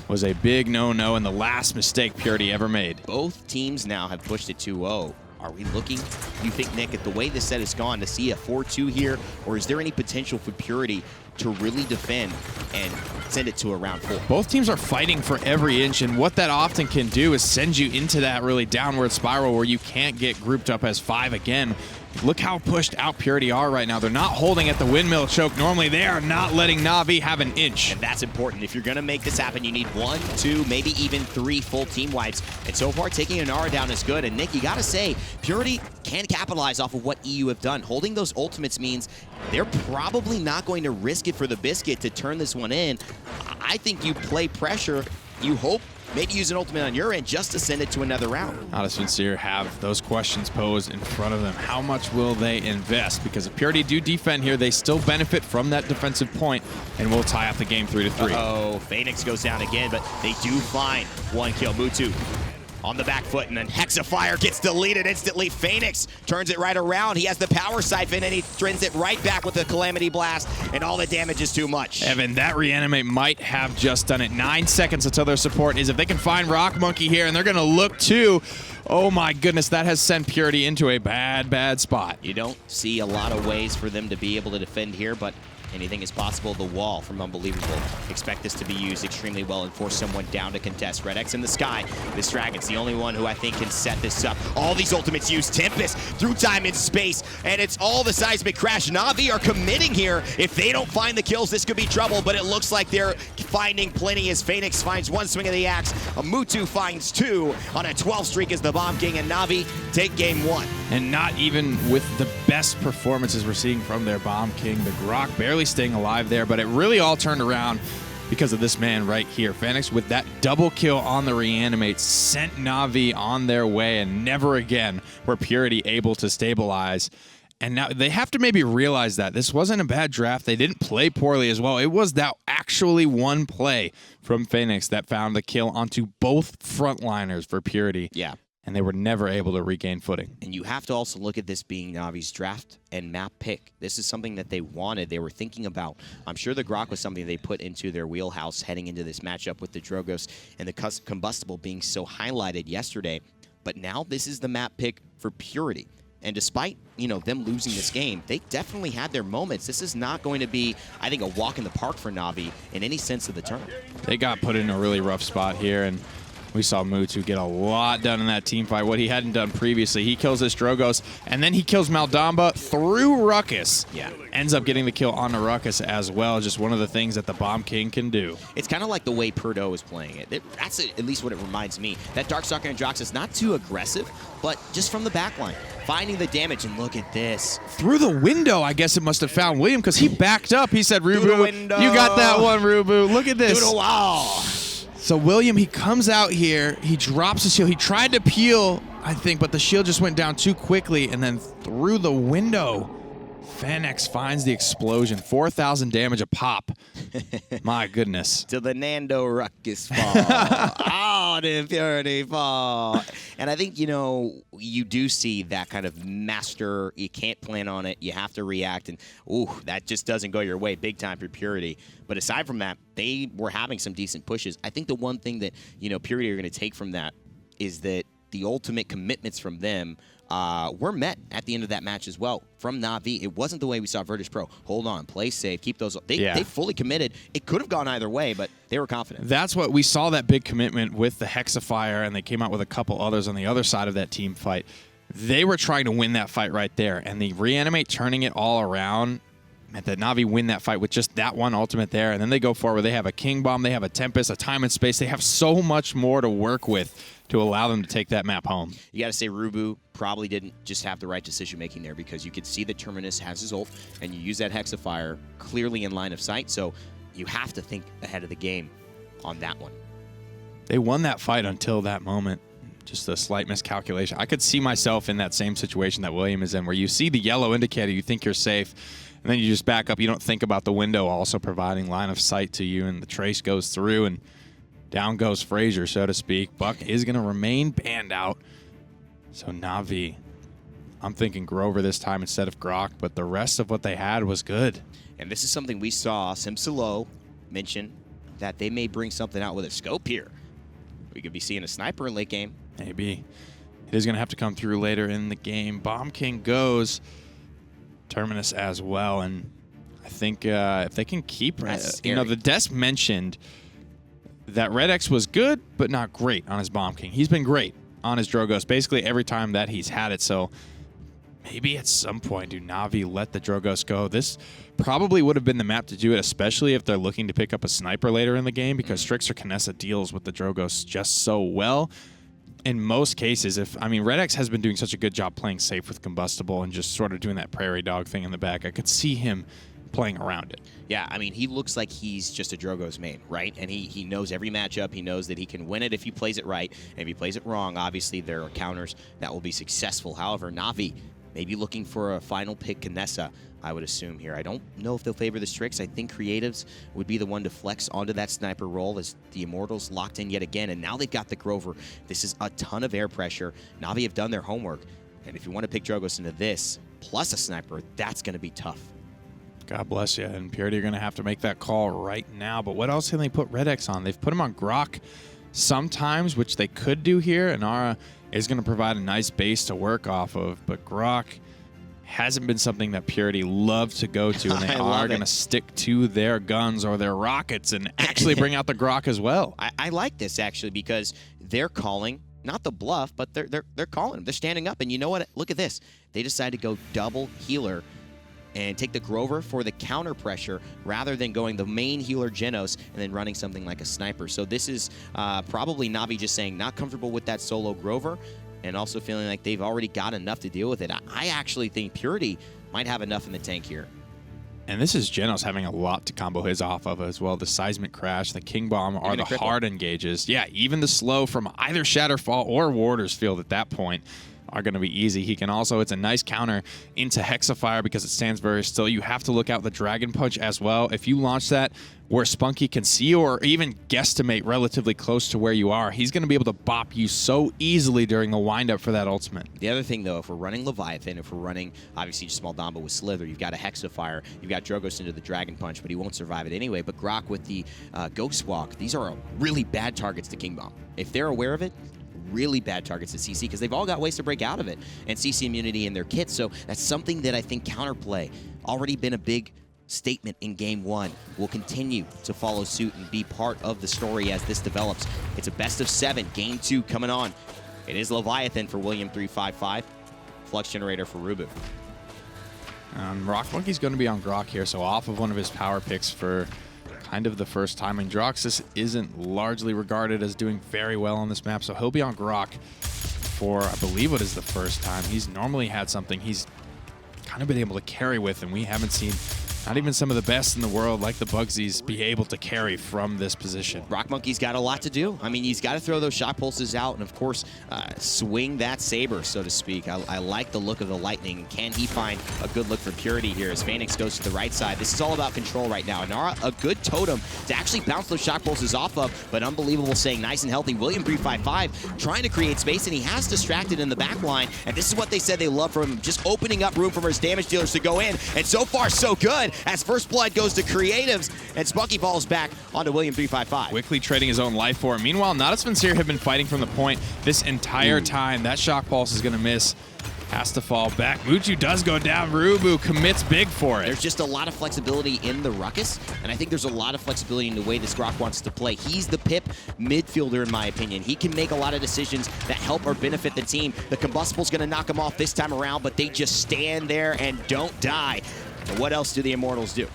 Was a big no-no and the last mistake Purity ever made. Both teams now have pushed it 2-0. Are we looking, you think, Nick, at the way this set has gone, to see a 4-2 here, or is there any potential for Purity to really defend and send it to a round 4? Both teams are fighting for every inch, and what that often can do is send you into that really downward spiral where you can't get grouped up as 5 again. Look how pushed out Purity are right now. They're not holding at the windmill choke. Normally, they are not letting Navi have an inch. And that's important. If you're going to make this happen, you need 1, 2, maybe even 3 full team wipes. And so far, taking Inara down is good. And Nick, you got to say, Purity can capitalize off of what EU have done. Holding those ultimates means they're probably not going to risk it for the biscuit to turn this one in. I think you play pressure. You hope maybe use an ultimate on your end just to send it to another round. Natus Vincere have those questions posed in front of them. How much will they invest? Because if Purity do defend here, they still benefit from that defensive point and will tie up the game 3-3. Oh, Faenex goes down again, but they do find 1 kill. Mutu on the back foot, and then Hexafire gets deleted instantly. Faenex turns it right around. He has the power siphon, and he turns it right back with the Calamity Blast, and all the damage is too much. Evan, that reanimate might have just done it. 9 seconds until their support is if they can find rockmonkey here, and they're going to look too. Oh my goodness, that has sent Purity into a bad, bad spot. You don't see a lot of ways for them to be able to defend here, but anything is possible. The wall from Unbelievable. Expect this to be used extremely well and force someone down to contest. RuBBu in the sky. This Dragon's the only one who I think can set this up. All these ultimates use Tempest through time and space, and it's all the seismic crash. Na'Vi are committing here. If they don't find the kills, this could be trouble, but it looks like they're finding plenty as Faenex finds 1 swing of the axe. A Mutu finds 2 on a 12 streak as the Bomb King, and Na'Vi take game 1. And not even with the best performances we're seeing from their Bomb King. The Grok barely staying alive there, but it really all turned around because of this man right here. Faenex with that double kill on the reanimate sent Na'Vi on their way, and never again were Purity able to stabilize. And now they have to maybe realize that this wasn't a bad draft. They didn't play poorly as well. It was that actually one play from Faenex that found the kill onto both frontliners for Purity. Yeah. And they were never able to regain footing. And you have to also look at this being Na'Vi's draft and map pick. This is something that they wanted, they were thinking about. I'm sure the Grok was something they put into their wheelhouse heading into this matchup with the Drogos and the Combustible being so highlighted yesterday. But now this is the map pick for Purity. And despite, them losing this game, they definitely had their moments. This is not going to be, I think, a walk in the park for Na'Vi in any sense of the term. They got put in a really rough spot here, and we saw Mutu get a lot done in that team fight, what he hadn't done previously. He kills this Drogos, and then he kills Maldamba through Ruckus. Yeah. Ends up getting the kill on the Ruckus as well. Just one of the things that the Bomb King can do. It's kind of like the way Purdo is playing it. That's at least what it reminds me. That Darkstalker and Drox is not too aggressive, but just from the backline, finding the damage, and look at this. Through the window, I guess it must have found William, because he backed up. He said, RuBBu, you got that one, RuBBu. Look at this. Through the wall. So William, he comes out here, he drops his shield. He tried to peel, I think, but the shield just went down too quickly, and then through the window, Faenex finds the explosion. 4,000 damage a pop. My goodness. To the Nando Ruckus fall. Oh, the Purity fall. And I think, you do see that kind of master. You can't plan on it. You have to react. And, that just doesn't go your way big time for Purity. But aside from that, they were having some decent pushes. I think the one thing that, Purity are going to take from that is that the ultimate commitments from them were met at the end of that match as well from Na'Vi. It wasn't the way we saw Virtus Pro. Hold on, play safe, keep those. They fully committed. It could have gone either way, but they were confident. That's what we saw, that big commitment with the Hexafire, and they came out with a couple others on the other side of that team fight. They were trying to win that fight right there, and the reanimate turning it all around meant that Na'Vi win that fight with just that one ultimate there, and then they go forward. They have a King Bomb, they have a Tempest, a Time and Space. They have so much more to work with to allow them to take that map home. You got to say RuBBu probably didn't just have the right decision-making there, because you could see that Terminus has his ult, and you use that Hexafire clearly in line of sight, so you have to think ahead of the game on that one. They won that fight until that moment. Just a slight miscalculation. I could see myself in that same situation that William is in, where you see the yellow indicator, you think you're safe, and then you just back up. You don't think about the window also providing line of sight to you, and the trace goes through, and down goes Frazier, so to speak. Buck is going to remain banned out. So Na'Vi, I'm thinking Grover this time instead of Grok, but the rest of what they had was good. And this is something we saw Simsalo mention, that they may bring something out with a scope here. We could be seeing a sniper in late game. Maybe. It is going to have to come through later in the game. Bomb King goes. Terminus as well. And I think if they can keep... the desk mentioned that Red X was good, but not great on his Bomb King. He's been great on his Drogos basically every time that he's had it. So maybe at some point do Na'Vi let the Drogos go. This probably would have been the map to do it, especially if they're looking to pick up a sniper later in the game, because Strix or Kinessa deals with the Drogos just so well. In most cases, Red X has been doing such a good job playing safe with Combustible and just sort of doing that prairie dog thing in the back. I could see him playing around it. Yeah, he looks like he's just a Drogo's main, right? And he knows every matchup. He knows that he can win it if he plays it right. And if he plays it wrong, obviously there are counters that will be successful. However, Na'Vi, Maybe looking for a final pick Kinessa, I would assume here. I don't know if they'll favor the Strix. I think Creatives would be the one to flex onto that sniper role as the Immortals locked in yet again. And now they've got the Grover. This is a ton of air pressure. Na'Vi have done their homework. And if you want to pick Drogoz into this, plus a sniper, that's going to be tough. God bless you. And Purity are going to have to make that call right now. But what else can they put Red X on? They've put him on Grok sometimes, which they could do here. And Nara is going to provide a nice base to work off of. But Grok hasn't been something that Purity love to go to. And they are going to stick to their guns or their rockets and actually bring out the Grok as well. I like this, actually, because they're calling, not the bluff, but they're calling him. They're standing up. And you know what? Look at this. They decide to go double healer and take the Grover for the counter pressure rather than going the main healer Genos and then running something like a sniper. So this is probably Na'Vi just saying not comfortable with that solo Grover and also feeling like they've already got enough to deal with it. I actually think Purity might have enough in the tank here. And this is Genos having a lot to combo his off of as well. The Seismic Crash, the King Bomb are the hard engages. Yeah, even the slow from either Shatterfall or Warder's Field at that point are going to be easy. He can also, it's a nice counter into Hexafire because it stands very still. You have to look out the Dragon Punch as well. If you launch that where spunkki can see you or even guesstimate relatively close to where you are, he's going to be able to bop you so easily during the windup for that ultimate. The other thing, though, if we're running Leviathan, if we're running, obviously, just Small Dombo with Slither, you've got a Hexafire, you've got Drogoz into the Dragon Punch, but he won't survive it anyway. But Grok with the Ghost Walk, these are really bad targets to King Bomb. If they're aware of it, really bad targets to CC because they've all got ways to break out of it and CC immunity in their kit. So that's something that I think Counterplay already been a big statement in game one will continue to follow suit and be part of the story as this develops. It's a best of 7, game 2 coming on. It is Leviathan for William355, Flux Generator for RuBBu. Rockmonkey's going to be on Grok here, so off of one of his power picks for kind of the first time. And Droxus isn't largely regarded as doing very well on this map, so he'll be on Grok for, I believe, what is the first time. He's normally had something he's kind of been able to carry with, and we haven't seen not even some of the best in the world like the Bugsies be able to carry from this position. Rockmonkey's got a lot to do. I mean, he's got to throw those shock pulses out and, of course, swing that saber, so to speak. I like the look of the lightning. Can he find a good look for Purity here as Faenex goes to the right side? This is all about control right now. Nara, a good totem to actually bounce those shock pulses off of, but unbelievable staying nice and healthy. William355 trying to create space, and he has distracted in the back line, and this is what they said they love from him, just opening up room for his damage dealers to go in, and so far, so good, as first blood goes to Creatives, and spunkki falls back onto William355. Quickly trading his own life for him. Meanwhile, Natus Vincere have been fighting from the point this entire time. That shock pulse is going to miss. Has to fall back. Mutu does go down. RuBBu commits big for it. There's just a lot of flexibility in the Ruckus, and I think there's a lot of flexibility in the way this Grok wants to play. He's the pip midfielder, in my opinion. He can make a lot of decisions that help or benefit the team. The Combustible's going to knock him off this time around, but they just stand there and don't die. And what else do the Immortals do?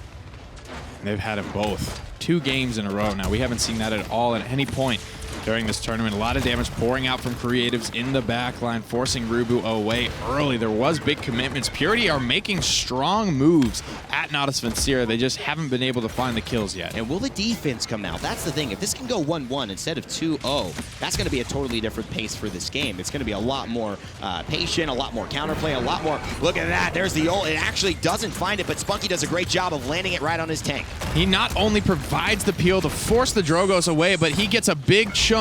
They've had them both 2 games in a row now. We haven't seen that at all at any point during this tournament. A lot of damage pouring out from Creatives in the back line, forcing RuBBu away early. There was big commitments. Purity are making strong moves at Natus Vincere. They just haven't been able to find the kills yet. And will the defense come out? That's the thing. If this can go 1-1 instead of 2-0, that's going to be a totally different pace for this game. It's going to be a lot more patient, a lot more counterplay, a lot more... Look at that. There's the ult. It actually doesn't find it, but spunkki does a great job of landing it right on his tank. He not only provides the peel to force the Drogoz away, but he gets a big chunk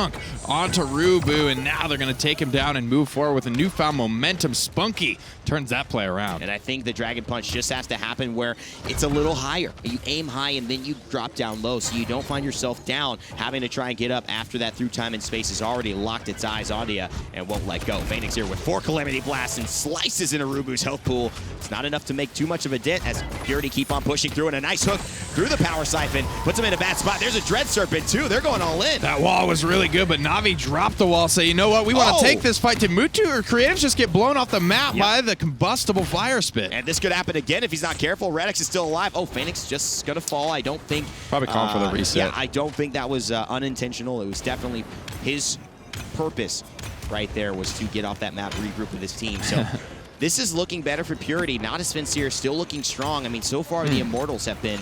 onto RuBBu, and now they're going to take him down and move forward with a newfound momentum. Spunkki turns that play around. And I think the Dragon Punch just has to happen where it's a little higher. You aim high and then you drop down low, so you don't find yourself down having to try and get up after that through time and space has already locked its eyes on you and won't let go. Faenex here with 4 Calamity Blasts and slices into RuBBu's health pool. It's not enough to make too much of a dent as Purity keep on pushing through, and a nice hook through the Power Siphon. Puts him in a bad spot. There's a Dread Serpent too. They're going all in. That wall was really good, but Na'Vi dropped the wall. Say, you know what? We want to take this fight to Mutu, or Creatives just get blown off the map by the combustible fire spit. And this could happen again if he's not careful. Redx is still alive. Oh, Faenex just going to fall. I don't think... Probably calling for the reset. Yeah, I don't think that was unintentional. It was definitely his purpose right there was to get off that map, regroup with his team. So this is looking better for Purity. Natus Vincere still looking strong. I mean, so far the Immortals have been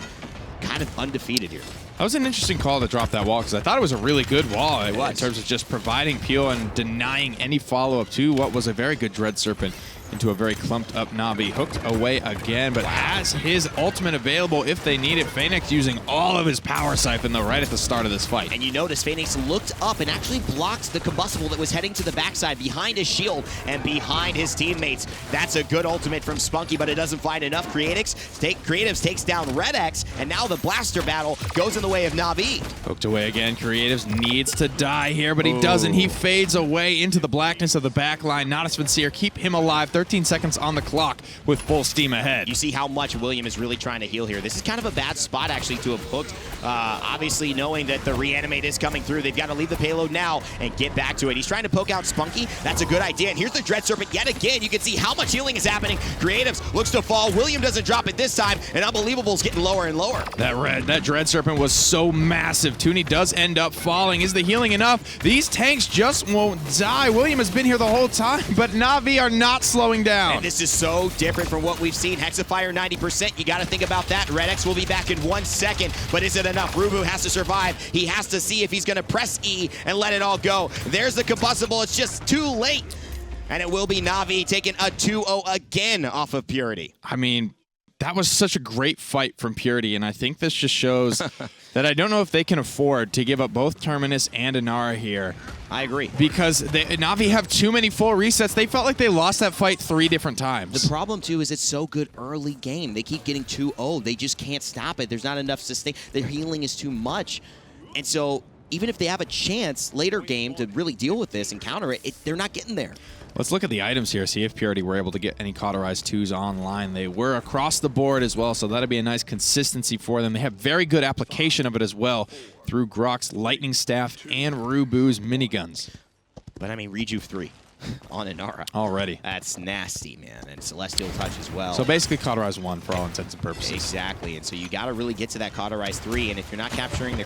kind of undefeated here. That was an interesting call to drop that wall because I thought it was a really good wall in terms of just providing peel and denying any follow-up to what was a very good Dread Serpent into a very clumped up Navi. Hooked away again, but has his ultimate available if they need it. Faenex using all of his power siphon though right at the start of this fight. And you notice Faenex looked up and actually blocked the combustible that was heading to the backside behind his shield and behind his teammates. That's a good ultimate from Spunkki, but it doesn't find enough. Creatives takes down RuBBu, and now the blaster battle goes in the way of Navi. Hooked away again. Creatives needs to die here, but he doesn't. He fades away into the blackness of the back line. Natus Vincere keep him alive. 13 seconds on the clock with full steam ahead. You see how much William is really trying to heal here. This is kind of a bad spot actually to have hooked. Obviously knowing that the reanimate is coming through, they've got to leave the payload now and get back to it. He's trying to poke out Spunkki. That's a good idea. And here's the Dread Serpent yet again. You can see how much healing is happening. Creatives looks to fall. William doesn't drop it this time, and Unbelievable's getting lower and lower. That Dread Serpent was so massive. Tooney does end up falling. Is the healing enough? These tanks just won't die. William has been here the whole time, but Navi are not slowing down. And this is so different from what we've seen. Hexafire 90%. You got to think about that. RedX will be back in 1 second, but is it enough? RuBBu has to survive. He has to see if he's going to press E and let it all go. There's the combustible. It's just too late. And it will be Navi taking a 2-0 again off of Purity. I mean, that was such a great fight from Purity, and I think this just shows that I don't know if they can afford to give up both Terminus and Inara here. I agree. Because Navi have too many full resets. They felt like they lost that fight 3 different times. The problem, too, is it's so good early game. They keep getting too old. They just can't stop it. There's not enough sustain. Their healing is too much. And so even if they have a chance later game to really deal with this and counter it, they're not getting there. Let's look at the items here, see if Purity were able to get any cauterized 2s online. They were across the board as well, so that'd be a nice consistency for them. They have very good application of it as well through Grok's Lightning Staff and RuBBu's miniguns. But I mean, Rejuve 3 on Inara. Already. That's nasty, man. And Celestial Touch as well. So basically cauterize 1 for all intents and purposes. Exactly. And so you got to really get to that cauterize 3. And if you're not capturing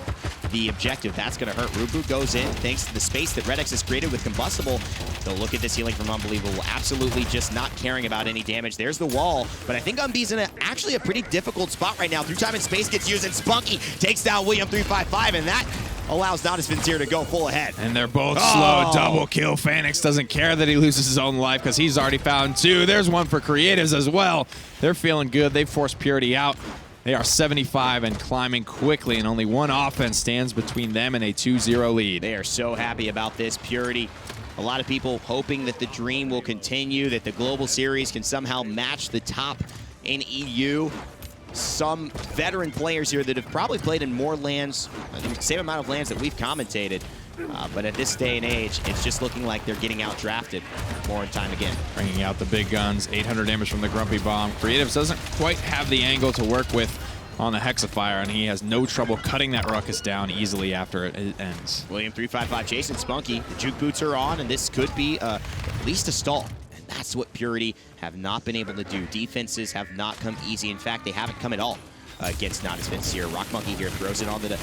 the objective, that's going to hurt. RuBBu goes in thanks to the space that RedX has created with Combustible. So look at this healing from Unbelievable. Absolutely just not caring about any damage. There's the wall. But I think Unbe's in actually a pretty difficult spot right now. Through time and space gets used, and Spunkki takes down William 355. And that allows Natus Vincere to go full ahead. And they're both slow. Double kill. Faenex doesn't care that he loses his own life because he's already found 2. There's 1 for Creatives as well. They're feeling good. They forced Purity out. They are 75 and climbing quickly, and only 1 offense stands between them and a 2-0 lead. They are so happy about this. Purity. A lot of people hoping that the dream will continue, that the Global Series can somehow match the top in EU. Some veteran players here that have probably played in more lands, the same amount of lands that we've commentated. But at this day and age, it's just looking like they're getting out-drafted more and time again. Bringing out the big guns, 800 damage from the Grumpy Bomb. Creatives doesn't quite have the angle to work with on the Hexafire, and he has no trouble cutting that Ruckus down easily after it ends. William 355 chasing Spunkki. The juke boots are on, and this could be at least a stall. And that's what Purity have not been able to do. Defenses have not come easy. In fact, they haven't come at all against Natus Vincere. Rockmonkey here throws it onto the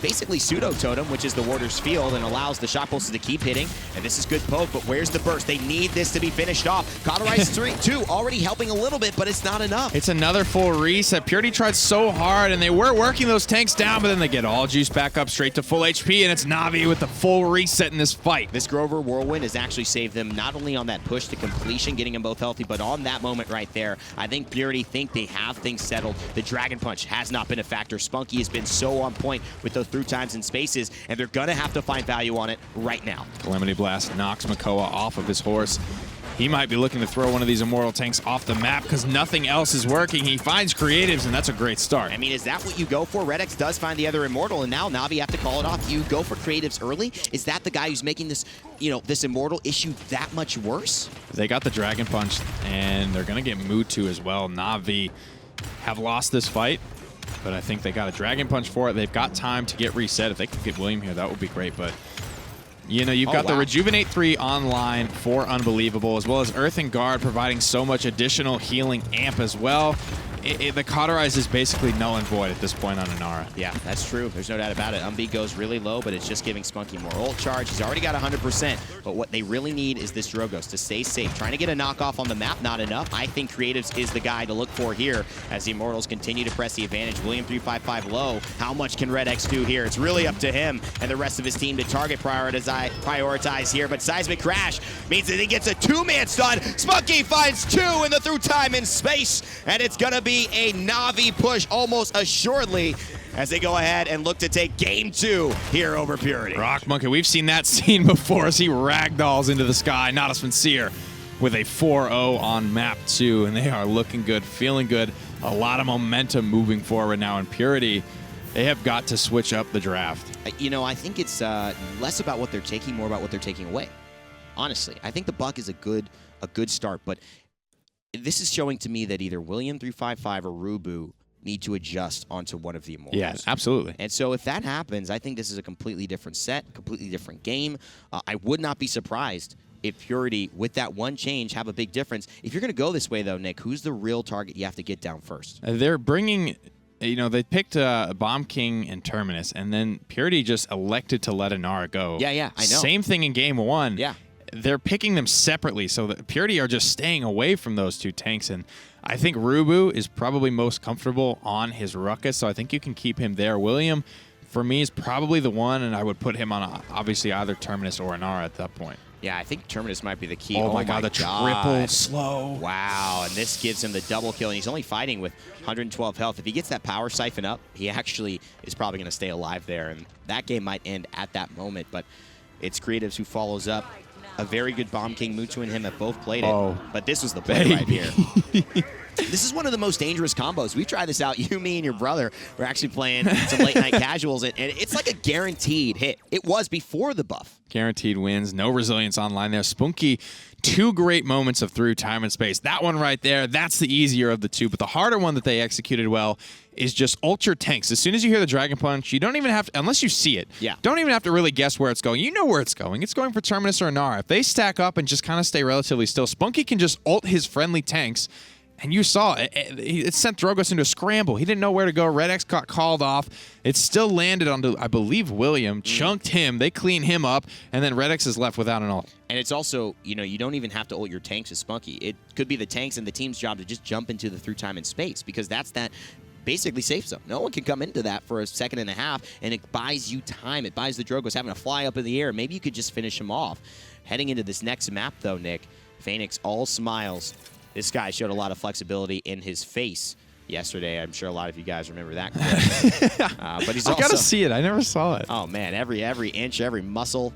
basically pseudo totem, which is the Warder's Field, and allows the shot pulses to keep hitting. And this is good poke, but where's the burst? They need this to be finished off. Cauterize 2 already helping a little bit, but it's not enough. It's another full reset. Purity tried so hard, and they were working those tanks down, but then they get all juice back up straight to full HP, and it's Navi with the full reset in this fight. This Grover Whirlwind has actually saved them not only on that push to completion, getting them both healthy, but on that moment right there. I think Purity think they have things settled. The Dragon Punch has not been a factor. Spunkki has been so on point with those through times and spaces, and they're gonna have to find value on it right now. Calamity Blast knocks Makoa off of his horse. He might be looking to throw one of these Immortal tanks off the map because nothing else is working. He finds Creatives, and that's a great start. I mean, is that what you go for? RedX does find the other Immortal, and now Navi have to call it off. You go for Creatives early? Is that the guy who's making this, this Immortal issue that much worse? They got the Dragon Punch, and they're going to get Mutu as well. Navi have lost this fight, but I think they got a Dragon Punch for it. They've got time to get reset. If they could get William here, that would be great, but you've got the Rejuvenate 3 online for Unbelievable, as well as Earth and Guard providing so much additional healing amp as well. the Cauterize is basically null and void at this point on Inara. Yeah, that's true. There's no doubt about it. Beat goes really low, but it's just giving spunkki more ult charge. He's already got 100%, but what they really need is this Drogos to stay safe. Trying to get a knockoff on the map, not enough. I think Creatives is the guy to look for here as the Immortals continue to press the advantage. William355 low. How much can Red X do here? It's really up to him and the rest of his team to target prioritize here, but Seismic Crash means that he gets a two-man stun. spunkki finds two in the through time and space, and it's gonna be a Na'Vi push almost assuredly as they go ahead and look to take game 2 here over Purity. Rockmonkey, we've seen that scene before as he ragdolls into the sky. Natus Vincere with a 4-0 on map 2, and they are looking good, feeling good. A lot of momentum moving forward now in Purity. They have got to switch up the draft. You know, I think it's less about what they're taking, more about what they're taking away. Honestly, I think the Buck is a good start, but this is showing to me that either William355 or RuBBu need to adjust onto one of the Immortals. Yeah, absolutely. And so if that happens, I think this is a completely different set, completely different game. I would not be surprised if Purity, with that one change, have a big difference. If you're going to go this way, though, Nick, who's the real target you have to get down first? They're bringing, you know, they picked Bomb King and Terminus, and then Purity just elected to let Inara go. Yeah, I know. Same thing in game 1. Yeah. They're picking them separately, so that Purity are just staying away from those two tanks, and I think RuBBu is probably most comfortable on his Ruckus, so I think you can keep him there. William, for me, is probably the one, and I would put him on obviously either Terminus or Inara at that point. Yeah, I think Terminus might be the key. Oh my god, the triple slow. Wow, and this gives him the double kill, and he's only fighting with 112 health. If he gets that power siphon up, he actually is probably going to stay alive there, and that game might end at that moment, but it's Creatives who follows up. A very good Bomb King. Mutu and him have both played it, but this was the play right here. This is one of the most dangerous combos. We tried this out. You, me, and your brother were actually playing some late-night casuals, and it's like a guaranteed hit. It was before the buff. Guaranteed wins. No resilience online there. Spunkki, 2 great moments of through time and space. That one right there, that's the easier of the two, but the harder one that they executed well is just ult your tanks. As soon as you hear the Dragon Punch, you don't even have to, unless you see it, don't even have to really guess where it's going. You know where it's going. It's going for Terminus or Inara. If they stack up and just kind of stay relatively still, Spunkki can just ult his friendly tanks. And you saw it. It sent Drogos into a scramble. He didn't know where to go. Red X got called off. It still landed onto, I believe, William. Chunked him. They clean him up. And then Red X is left without an ult. And it's also, you know, you don't even have to ult your tanks with Spunkki. It could be the tanks and the team's job to just jump into the through time and space, because that's that basically safe zone. No one can come into that for a second and a half, and it buys you time. It buys the Drogos having to fly up in the air. Maybe you could just finish him off. Heading into this next map, though, Nick, Faenex all smiles. This guy showed a lot of flexibility in his face yesterday. I'm sure a lot of you guys remember that clip. But he's also... I gotta see it. I never saw it. Oh, man. Every inch, every muscle,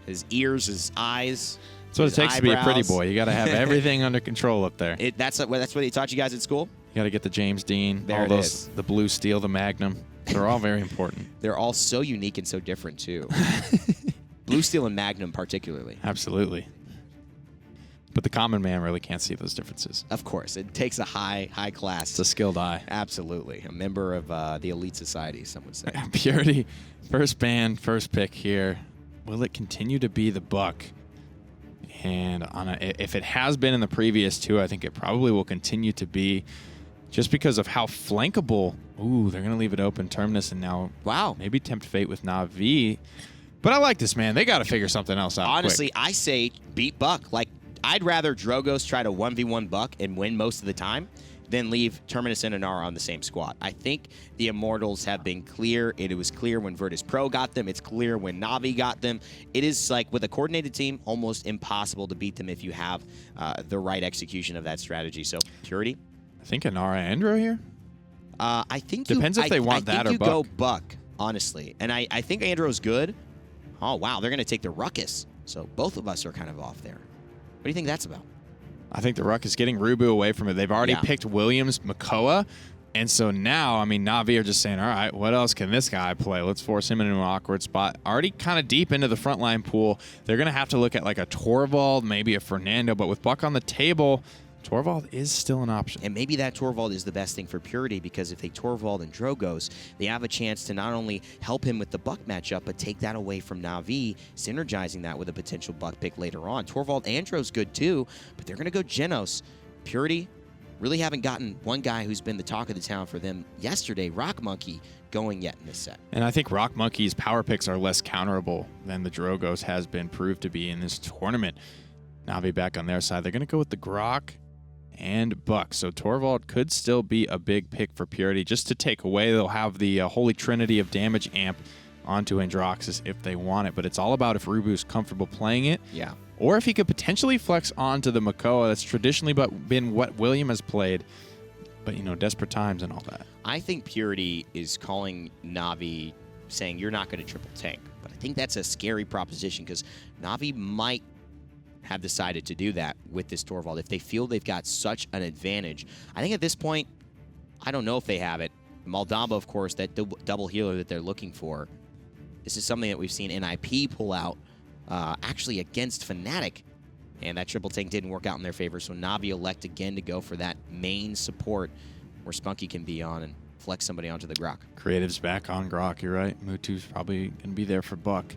his ears, his eyes. That's what it takes to be a pretty boy. You gotta have everything under control up there. That's what he taught you guys at school? You gotta get the James Dean, there all it those, is. the Blue Steel, the Magnum. They're all very important. They're all so unique and so different, too. Blue Steel and Magnum particularly. Absolutely. But the common man really can't see those differences. Of course. It takes a high class. It's a skilled eye. Absolutely. A member of the elite society, some would say. Purity, first ban, first pick here. Will it continue to be the Buck? And if it has been in the previous 2, I think it probably will continue to be, just because of how flankable. Ooh, they're going to leave it open. Terminus, and now maybe tempt fate with Na'Vi. But I like this, man. They got to figure something else out. Honestly, quick. I say beat Buck. Like, I'd rather Drogos try to 1v1 Buck and win most of the time than leave Terminus and Inara on the same squad. I think the Immortals have been clear. It was clear when Virtus Pro got them. It's clear when Na'Vi got them. It is, like, with a coordinated team, almost impossible to beat them if you have the right execution of that strategy. So, Purity? I think Inara Andro here? I think Depends if they want that or Buck. go Buck, honestly. And I think Andro's good. Oh, wow, they're going to take the Ruckus. So both of us are kind of off there. What do you think that's about? I think the Ruck is getting RuBBu away from it. They've already picked Williams, Makoa, and so now, I mean, Na'Vi are just saying, all right, what else can this guy play? Let's force him into an awkward spot. Already kind of deep into the frontline pool. They're going to have to look at like a Torvald, maybe a Fernando, but with Buck on the table, Torvald is still an option. And maybe that Torvald is the best thing for Purity, because if they Torvald and Drogos, they have a chance to not only help him with the Buck matchup, but take that away from Na'Vi, synergizing that with a potential Buck pick later on. Torvald and Dro's good too, but they're going to go Genos. Purity, really haven't gotten one guy who's been the talk of the town for them yesterday, rockmonkey, going yet in this set. And I think rockmonkey's power picks are less counterable than the Drogos has been proved to be in this tournament. Navi back on their side. They're going to go with the Grok and Buck. So Torvald could still be a big pick for Purity. Just to take away, they'll have the Holy Trinity of damage amp onto Androxus if they want it. But it's all about if RuBBu's comfortable playing it. Yeah. Or if he could potentially flex onto the Makoa. That's traditionally been what William has played. But, you know, desperate times and all that. I think Purity is calling Navi saying you're not going to triple tank. But I think that's a scary proposition because Navi might have decided to do that with this Torvald. If they feel they've got such an advantage, I think at this point, I don't know if they have it. Moldamba, of course, that double healer that they're looking for. This is something that we've seen NIP pull out actually against Fnatic, and that triple tank didn't work out in their favor, so Navi elect again to go for that main support where spunkki can be on and flex somebody onto the Grok. Creative's back on Grok, you're right. Mutu's probably going to be there for Buck.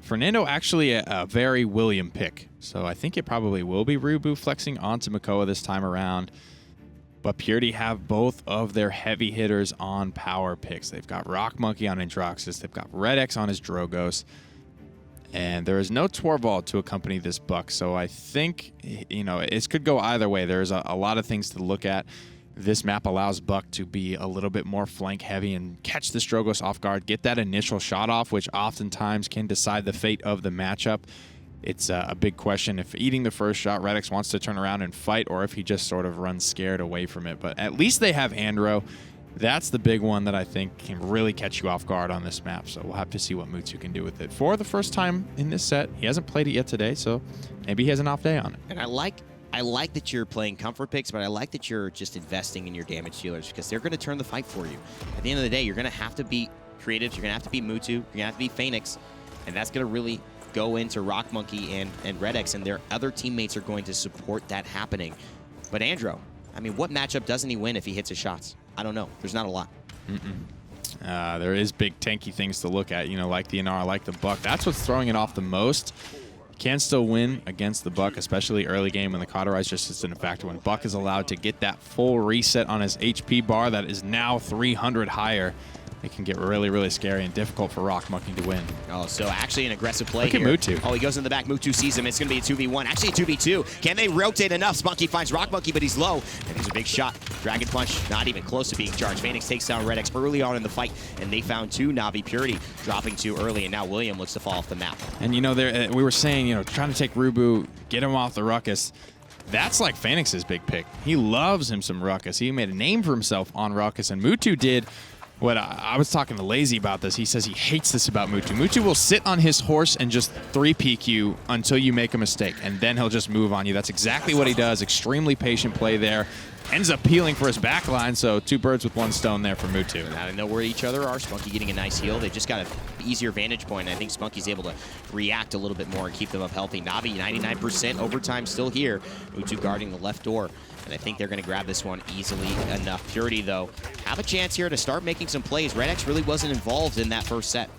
Fernando actually a very William pick, so I think it probably will be RuBBu flexing onto Makoa this time around. But Purity have both of their heavy hitters on power picks. They've got rockmonkey on Androxus, they've got RedX on his Drogos, and there is no Torvald to accompany this Buck. So I think, you know, it could go either way. There's a lot of things to look at. This map allows Buck to be a little bit more flank heavy and catch the Drogos off guard, get that initial shot off, which oftentimes can decide the fate of the matchup. It's a big question if eating the first shot, RedX wants to turn around and fight, or if he just sort of runs scared away from it. But at least they have Andro. That's the big one that I think can really catch you off guard on this map. So we'll have to see what Mutu can do with it. For the first time in this set, he hasn't played it yet today, so maybe he has an off day on it. And I like that you're playing comfort picks, but I like that you're just investing in your damage dealers because they're going to turn the fight for you. At the end of the day, you're going to have to beat Creatives, you're going to have to beat Mutu, you're going to have to beat Faenex, and that's going to really go into rockmonkey and RedX, and their other teammates are going to support that happening. But Andro, I mean, what matchup doesn't he win if he hits his shots? I don't know. There's not a lot. There is big tanky things to look at, you know, like the Inara, like the Buck. That's what's throwing it off the most. Can still win against the Buck, especially early game when the Cauterize just isn't a factor. When Buck is allowed to get that full reset on his HP bar that is now 300 higher, it can get really, really scary and difficult for rockmonkey to win. Oh, so actually an aggressive play here. Look at Mutu. Oh, he goes in the back. Mutu sees him. It's going to be a 2v1. Actually, a 2v2. Can they rotate enough? Spunkki finds rockmonkey, but he's low. And there's a big shot. Dragon Punch, not even close to being charged. Faenex takes down RedX early on in the fight, and they found two. Navi Purity dropping too early, and now William looks to fall off the map. And, you know, we were saying, you know, trying to take RuBBu, get him off the Ruckus. That's like Faenix's big pick. He loves him some Ruckus. He made a name for himself on Ruckus, and Mutu did what I was talking to Lazy about this. He says he hates this about Mutu. Mutu will sit on his horse and just 3-peek you until you make a mistake, and then he'll just move on you. That's exactly what he does. Extremely patient play there. Ends up peeling for his backline, so two birds with one stone there for Mutu. Now they know where each other are. Spunkki getting a nice heal. They've just got an easier vantage point, and I think Spunkki's able to react a little bit more and keep them up healthy. Navi, 99% overtime still here. Mutu guarding the left door, and I think they're going to grab this one easily enough. Purity, though, have a chance here to start making some plays. RedX really wasn't involved in that first set.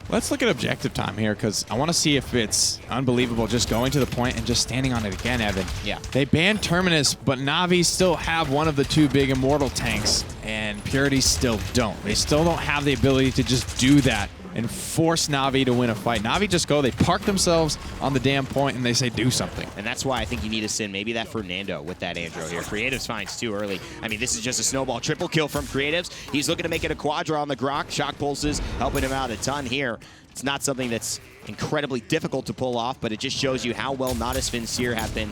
Let's look at objective time here, because I want to see if it's unbelievable just going to the point and just standing on it again, Evan. Yeah. They banned Terminus, but Navi still have one of the two big Immortal tanks, and Purity still don't. They still don't have the ability to just do that and force Navi to win a fight. Navi just go, they park themselves on the damn point, and they say do something. And that's why I think you need to send maybe that Fernando with that Andro here. Creatives finds too early. I mean, this is just a snowball triple kill from Creatives. He's looking to make it a quadra on the Grok. Shock pulses helping him out a ton here. It's not something that's incredibly difficult to pull off, but it just shows you how well Natus Vincere have been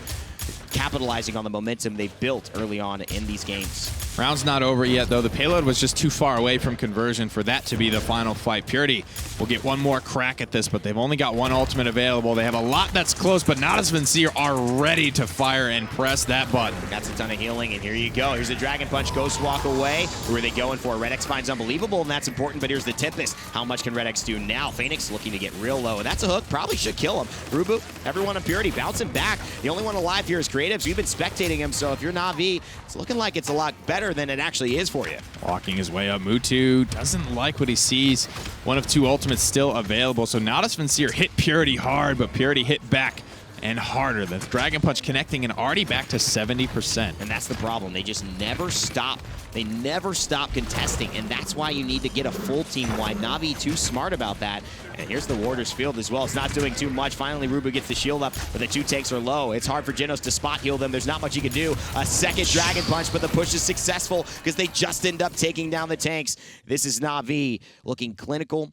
capitalizing on the momentum they've built early on in these games. Round's not over yet, though. The payload was just too far away from conversion for that to be the final fight. Purity will get one more crack at this, but they've only got one ultimate available. They have a lot that's close, but Natus Vincere are ready to fire and press that button. That's a ton of healing, and here you go. Here's the Dragon Punch. Ghost Walk away. Who are they going for? RedX finds Unbelievable, and that's important, but here's the Tempest. How much can RedX do now? Faenex looking to get real low, and that's a hook. Probably should kill him. RuBBu, everyone on Purity bouncing back. The only one alive here is Creatives. We've been spectating him, so if you're Navi, it's looking like it's a lot better than it actually is for you. Walking his way up, Mutu doesn't like what he sees. One of two ultimates still available, so Natus Vincere hit Purity hard, but Purity hit back and harder. The Dragon Punch connecting and already back to 70%. And that's the problem. They just never stop. They never stop contesting, and that's why you need to get a full team wide. Na'Vi too smart about that. And here's the Warder's Field as well. It's not doing too much. Finally, RuBBu gets the shield up, but the 2 tanks are low. It's hard for Genos to spot heal them. There's not much he can do. A second Dragon Punch, but the push is successful because they just end up taking down the tanks. This is Na'Vi looking clinical,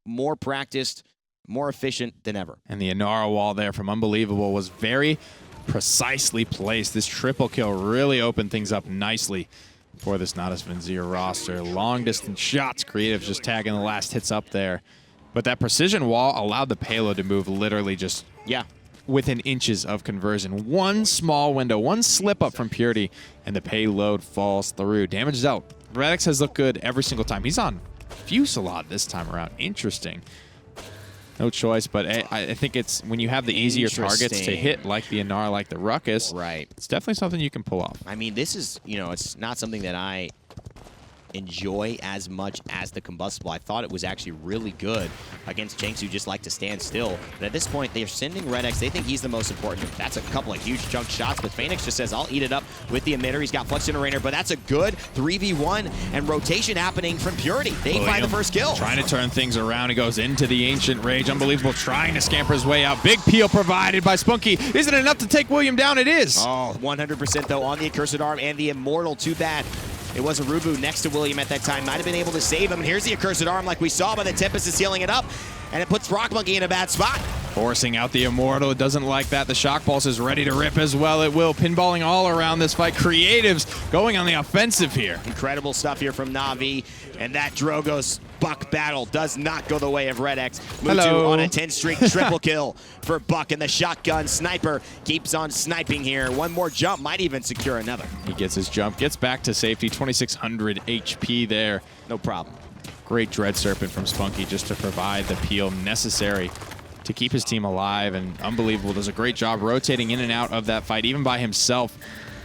more practiced, more efficient than ever. And the Inara wall there from Unbelievable was very precisely placed. This triple kill really opened things up nicely for this Natus Vincere roster. Long distance shots, Creatives just tagging the last hits up there. But that precision wall allowed the payload to move literally just within inches of conversion. One small window, one slip up from Purity, and the payload falls through. Damage is out. Redx has looked good every single time. He's on Fusillade this time around. Interesting. No choice, but I think it's when you have the easier targets to hit, like the Inara, like the Ruckus, it's definitely something you can pull off. I mean, this is, it's not something that I enjoy as much as the Combustible. I thought it was actually really good against Jinx, who just like to stand still. But at this point, they're sending Redx. They think he's the most important. That's a couple of huge chunk shots, but Faenex just says, I'll eat it up with the emitter. He's got Flux Generator, but that's a good 3v1 and rotation happening from Purity. They find the first kill. Trying to turn things around. He goes into the Ancient Rage. Unbelievable, trying to scamper his way out. Big peel provided by spunkki. Is it enough to take William down? It is. Oh, 100% though on the Accursed Arm and the Immortal. Too bad. It was a RuBBu next to William at that time. Might have been able to save him. And here's the Accursed Arm like we saw, but the Tempest is healing it up. And it puts rockmonkey in a bad spot. Forcing out the Immortal. It doesn't like that. The Shock Pulse is ready to rip as well. It will. Pinballing all around this fight. Creatives going on the offensive here. Incredible stuff here from Na'Vi. And that Drogo's Buck battle does not go the way of Redx. Mutu on a 10-streak triple kill for Buck, and the shotgun sniper keeps on sniping here. One more jump might even secure another. He gets his jump, gets back to safety. 2,600 HP there. No problem. Great Dread Serpent from spunkki just to provide the peel necessary to keep his team alive, and Unbelievable does a great job rotating in and out of that fight, even by himself.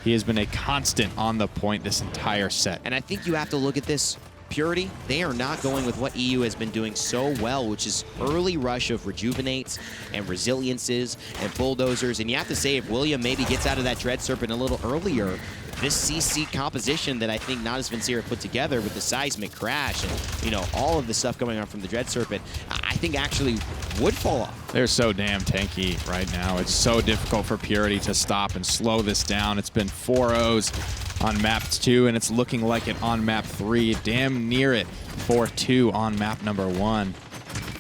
He has been a constant on the point this entire set. And I think you have to look at this. Purity, they are not going with what EU has been doing so well, which is early rush of rejuvenates and resiliences and bulldozers. And you have to say, if William maybe gets out of that Dread Serpent a little earlier, this CC composition that I think Natus Vincere put together with the seismic crash and, all of the stuff going on from the Dread Serpent, I think actually would fall off. They're so damn tanky right now. It's so difficult for Purity to stop and slow this down. It's been 4-0s on map 2, and it's looking like it on map 3. Damn near it 4-2 on map number 1.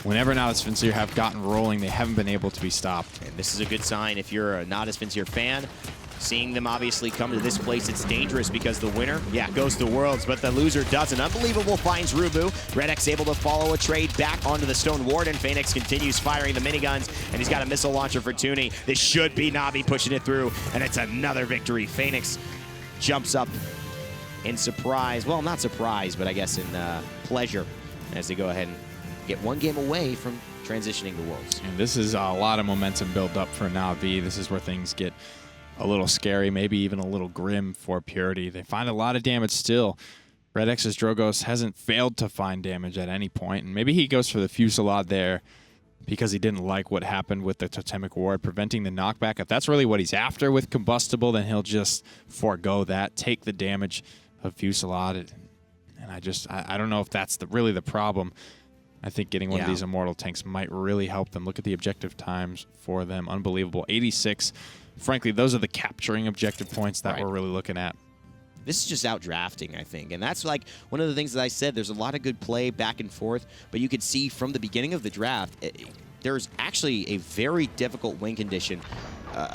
Whenever Natus Vincere have gotten rolling, they haven't been able to be stopped. And this is a good sign if you're a Natus Vincere fan. Seeing them obviously come to this place, it's dangerous because the winner, goes to Worlds, but the loser doesn't. Unbelievable finds RuBBu. Redx able to follow a trade back onto the Stone Warden. Faenex continues firing the miniguns, and he's got a missile launcher for Tooney. This should be Na'Vi pushing it through, and it's another victory. Faenex jumps up in surprise. Well, not surprise, but I guess in pleasure as they go ahead and get one game away from transitioning to Worlds. And this is a lot of momentum built up for Na'Vi. This is where things get a little scary, maybe even a little grim for Purity. They find a lot of damage still. Redx's Drogos hasn't failed to find damage at any point, and maybe he goes for the Fusillade there because he didn't like what happened with the Totemic Ward, preventing the knockback. If that's really what he's after with Combustible, then he'll just forego that, take the damage of Fusillade. And I don't know if that's really the problem. I think getting one of these Immortal tanks might really help them. Look at the objective times for them. Unbelievable. 86. Frankly, those are the capturing objective points that we're really looking at. This is just out drafting, I think. And that's like one of the things that I said. There's a lot of good play back and forth, but you could see from the beginning of the draft, there's actually a very difficult win condition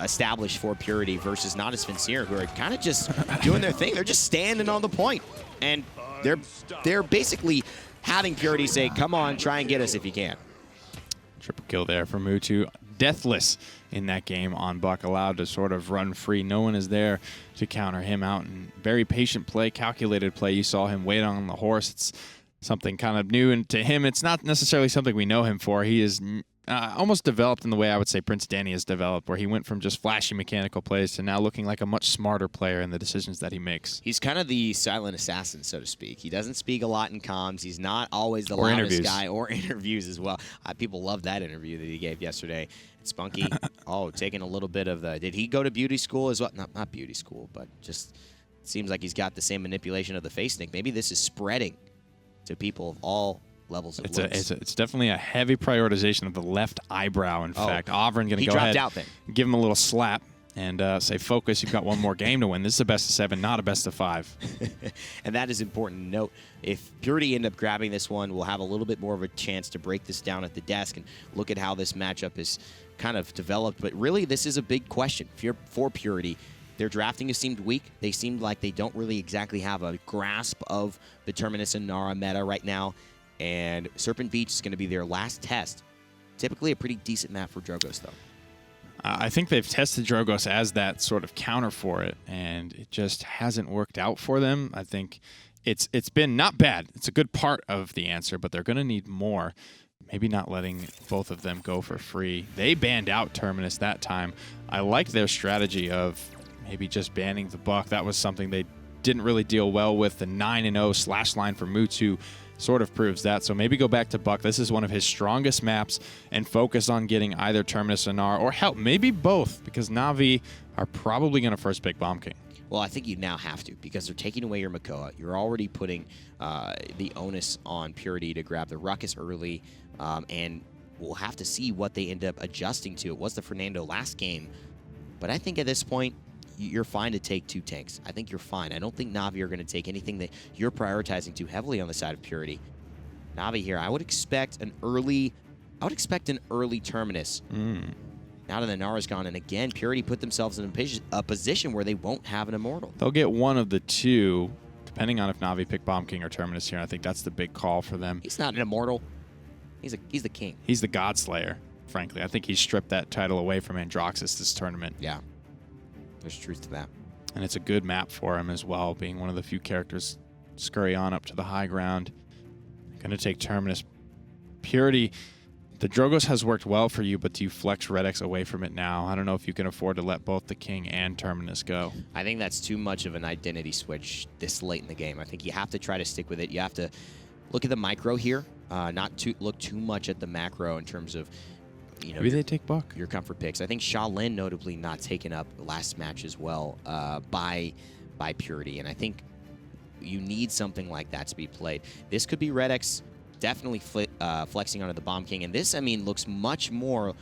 established for Purity versus Natus Vincere, who are kind of just doing their thing. They're just standing on the point. And they're basically having Purity say, come on, try and get us if you can. Triple kill there for Mutu. Deathless in that game on Buck, allowed to sort of run free. No one is there to counter him out. And very patient play, calculated play. You saw him wait on the horse. It's something kind of new, and to him, it's not necessarily something we know him for. He is almost developed in the way I would say Prince Danny has developed, where he went from just flashy mechanical plays to now looking like a much smarter player in the decisions that he makes. He's kind of the silent assassin, so to speak. He doesn't speak a lot in comms. He's not always the Or loudest interviews. guy, or interviews as well. People love that interview that he gave yesterday. Spunkki, taking a little bit of the. Did he go to beauty school as well? Not beauty school, but just seems like he's got the same manipulation of the face nick. Maybe this is spreading to people of all levels of looks. It's definitely a heavy prioritization of the left eyebrow. In fact, Auburn going to go ahead, out then. give him a little slap, and say, focus, you've got one more game to win. This is a best of 7, not a best of 5. And that is important to note. If Purity end up grabbing this one, we'll have a little bit more of a chance to break this down at the desk and look at how this matchup is kind of developed. But really, this is a big question for Purity. Their drafting has seemed weak. They seemed like they don't really exactly have a grasp of the Terminus and Nara meta right now. And Serpent Beach is going to be their last test. Typically a pretty decent map for Drogos, though. I think they've tested Drogos as that sort of counter for it, and it just hasn't worked out for them. I think it's been not bad. It's a good part of the answer, but they're going to need more. Maybe not letting both of them go for free. They banned out Terminus that time. I like their strategy of maybe just banning the Buck. That was something they didn't really deal well with. The 9-0 slash line for Mutu sort of proves that. So maybe go back to Buck. This is one of his strongest maps and focus on getting either Terminus or Nara, or help, maybe both, because Na'Vi are probably going to first pick Bomb King. Well, I think you now have to, because they're taking away your Makoa. You're already putting the onus on Purity to grab the Ruckus early, and we'll have to see what they end up adjusting to. It was the Fernando last game, but I think at this point, you're fine to take 2 tanks. I think you're fine. I don't think Na'Vi are going to take anything that you're prioritizing too heavily on the side of Purity. Na'Vi here, I would expect an early Terminus. Now that the Nara's gone, and again, Purity put themselves in a position where they won't have an Immortal. They'll get one of the two, depending on if Na'Vi pick Bomb King or Terminus here. I think that's the big call for them. He's not an Immortal. He's the king. He's the God Slayer, frankly. I think he stripped that title away from Androxus this tournament. Yeah. There's truth to that. And it's a good map for him as well, being one of the few characters scurry on up to the high ground. Going to take Terminus. Purity, the Drogos has worked well for you, but do you flex Red X away from it now? I don't know if you can afford to let both the King and Terminus go. I think that's too much of an identity switch this late in the game. I think you have to try to stick with it. You have to look at the micro here, not look too much at the macro in terms of, Maybe they take Buck. Your comfort picks. I think Shaolin notably not taken up last match as well by Purity, and I think you need something like that to be played. This could be Red X definitely flexing onto the Bomb King, and this, looks much more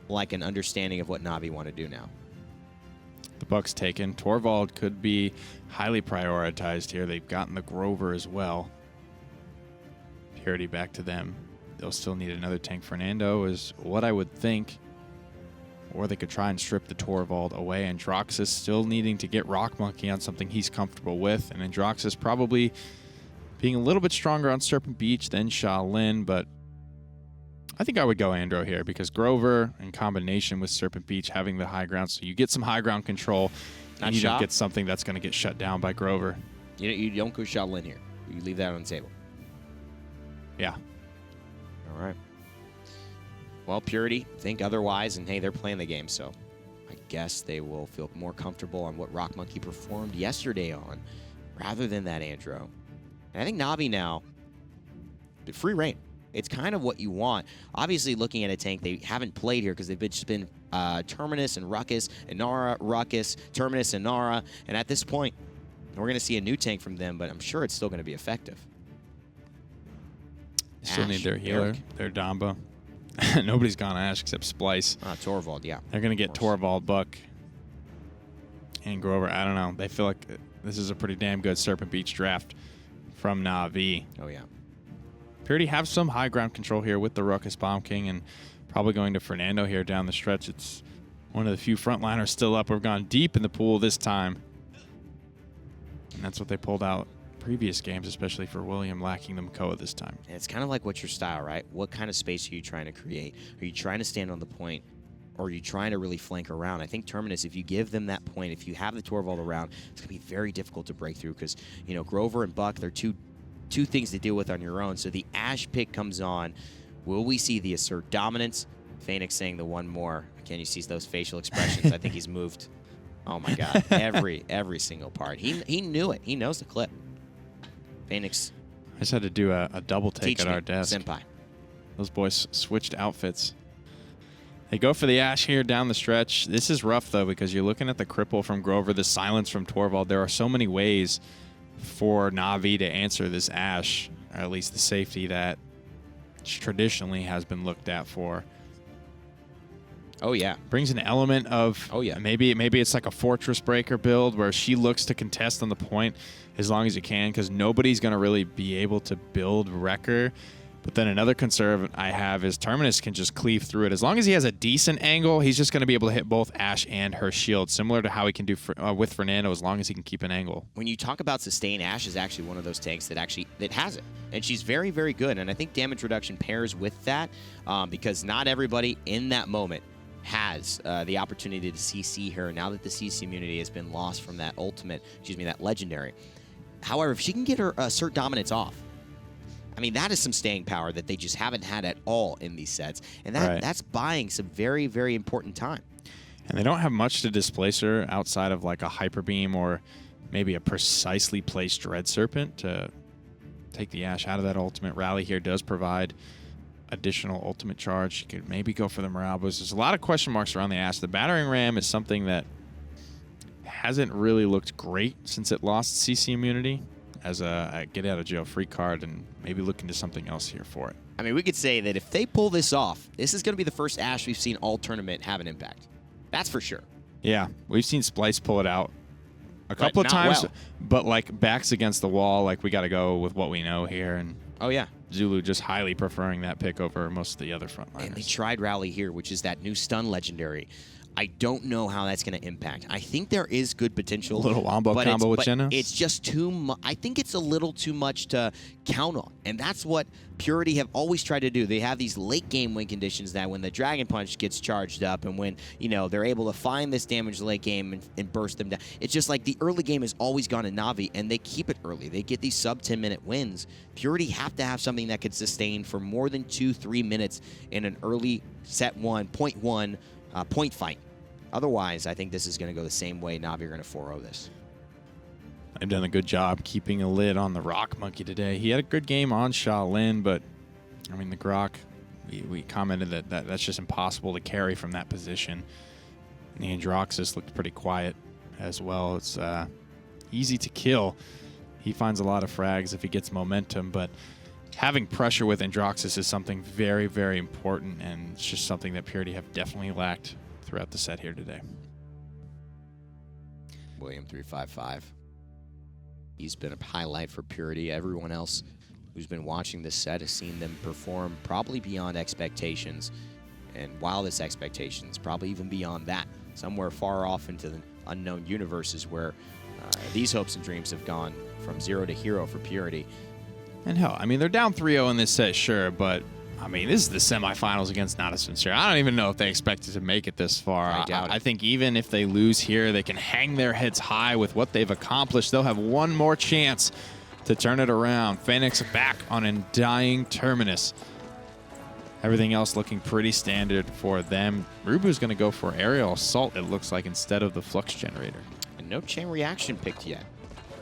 like an understanding of what Na'Vi want to do now. The Buck's taken. Torvald could be highly prioritized here. They've gotten the Grover as well. Purity back to them. They'll still need another tank. Fernando is what I would think. Or they could try and strip the Torvald away. Androxus still needing to get rockmonkey on something he's comfortable with. And Androxus probably being a little bit stronger on Serpent Beach than Shaolin. But I think I would go Andro here because Grover in combination with Serpent Beach having the high ground. So you get some high ground control. And you don't get something that's going to get shut down by Grover. You don't go Shaolin here. You leave that on the table. Yeah. All right. Well, Purity think otherwise, and hey, they're playing the game, so I guess they will feel more comfortable on what rockmonkey performed yesterday on, rather than that Andro. And I think Na'Vi now, free reign. It's kind of what you want. Obviously, looking at a tank they haven't played here because they've just been Terminus and Ruckus, and Nara, Ruckus, Terminus and Nara, and at this point, we're going to see a new tank from them, but I'm sure it's still going to be effective. Still need their healer, their Damba. Nobody's gone Ash except Splice. Torvald, yeah. They're going to get Torvald, Buck, and Grover. I don't know. They feel like this is a pretty damn good Serpent Beach draft from Na'Vi. Oh, yeah. Purity have some high ground control here with the Ruckus Bomb King and probably going to Fernando here down the stretch. It's one of the few frontliners still up. We've gone deep in the pool this time. And that's what they pulled out previous games, especially for William lacking the Makoa this time. And it's kind of like what's your style, right? What kind of space are you trying to create? Are you trying to stand on the point, or are you trying to really flank around? I think Terminus, if you give them that point, if you have the Torvald around, it's going to be very difficult to break through because, Grover and Buck, they're two things to deal with on your own. So the Ash pick comes on. Will we see the assert dominance? Faenex saying the one more. Can you see those facial expressions? I think he's moved. Oh my God, every single part. He knew it. He knows the clip. Faenex. I just had to do a double take at our desk. Senpai. Those boys switched outfits. They go for the Ashe here down the stretch. This is rough, though, because you're looking at the cripple from Grover, the silence from Torvald. There are so many ways for Na'Vi to answer this Ashe, or at least the safety that traditionally has been looked at for. Oh, yeah. Brings an element of, oh, yeah. Maybe it's like a Fortress Breaker build where she looks to contest on the point as long as you can, because nobody's going to really be able to build Wrecker. But then another concern I have is Terminus can just cleave through it. As long as he has a decent angle, he's just going to be able to hit both Ashe and her shield, similar to how he can do with Fernando, as long as he can keep an angle. When you talk about sustain, Ashe is actually one of those tanks that has it. And she's very, very good. And I think damage reduction pairs with that because not everybody in that moment has the opportunity to CC her now that the CC immunity has been lost from that ultimate, that legendary. However, if she can get her assert dominance off, I mean, that is some staying power that they just haven't had at all in these sets. And that's buying some very, very important time. And they don't have much to displace her outside of like a Hyper Beam or maybe a precisely placed Dread Serpent to take the Ashe out of that ultimate. Rally here does provide additional ultimate charge. You could maybe go for the morale boost. There's a lot of question marks around the Ashe. The battering ram is something that hasn't really looked great since it lost CC immunity as a get out of jail free card, and maybe look into something else here for it. I mean, we could say that if they pull this off, this is going to be the first Ashe we've seen all tournament have an impact. That's for sure. Yeah, we've seen Splice pull it out a couple of times, but like backs against the wall, like we got to go with what we know here. And oh yeah, Zulu just highly preferring that pick over most of the other frontliners. And they tried Rally here, which is that new stun legendary. I don't know how that's going to impact. I think there is good potential. A little wombo combo with Jenna. It's just too much. I think it's a little too much to count on. And that's what Purity have always tried to do. They have these late game win conditions that when the Dragon Punch gets charged up and when, they're able to find this damage late game and burst them down. It's just like the early game has always gone to Na'Vi and they keep it early. They get these sub 10-minute wins. Purity have to have something that could sustain for more than 2-3 minutes in an early set point fight. Otherwise, I think this is going to go the same way Na'Vi are going to 4-0 this. They've done a good job keeping a lid on the Rockmonkey today. He had a good game on Shaolin, but, I mean, the Grok, we commented that that's just impossible to carry from that position. And the Androxus looked pretty quiet as well. It's easy to kill. He finds a lot of frags if he gets momentum, but having pressure with Androxus is something very, very important, and it's just something that Purity have definitely lacked throughout the set here today. William 355. He's been a highlight for Purity. Everyone else who's been watching this set has seen them perform probably beyond expectations, and wildest expectations, probably even beyond that. Somewhere far off into the unknown universes where these hopes and dreams have gone from zero to hero for Purity. And hell, I mean, they're down 3-0 in this set, sure, but I mean, this is the semifinals against Natus Vincere. I don't even know if they expected to make it this far. I doubt it. I think even if they lose here, they can hang their heads high with what they've accomplished. They'll have one more chance to turn it around. Faenex back on Undying Terminus. Everything else looking pretty standard for them. RuBBu's going to go for Aerial Assault, it looks like, instead of the Flux Generator. And no chain reaction picked yet.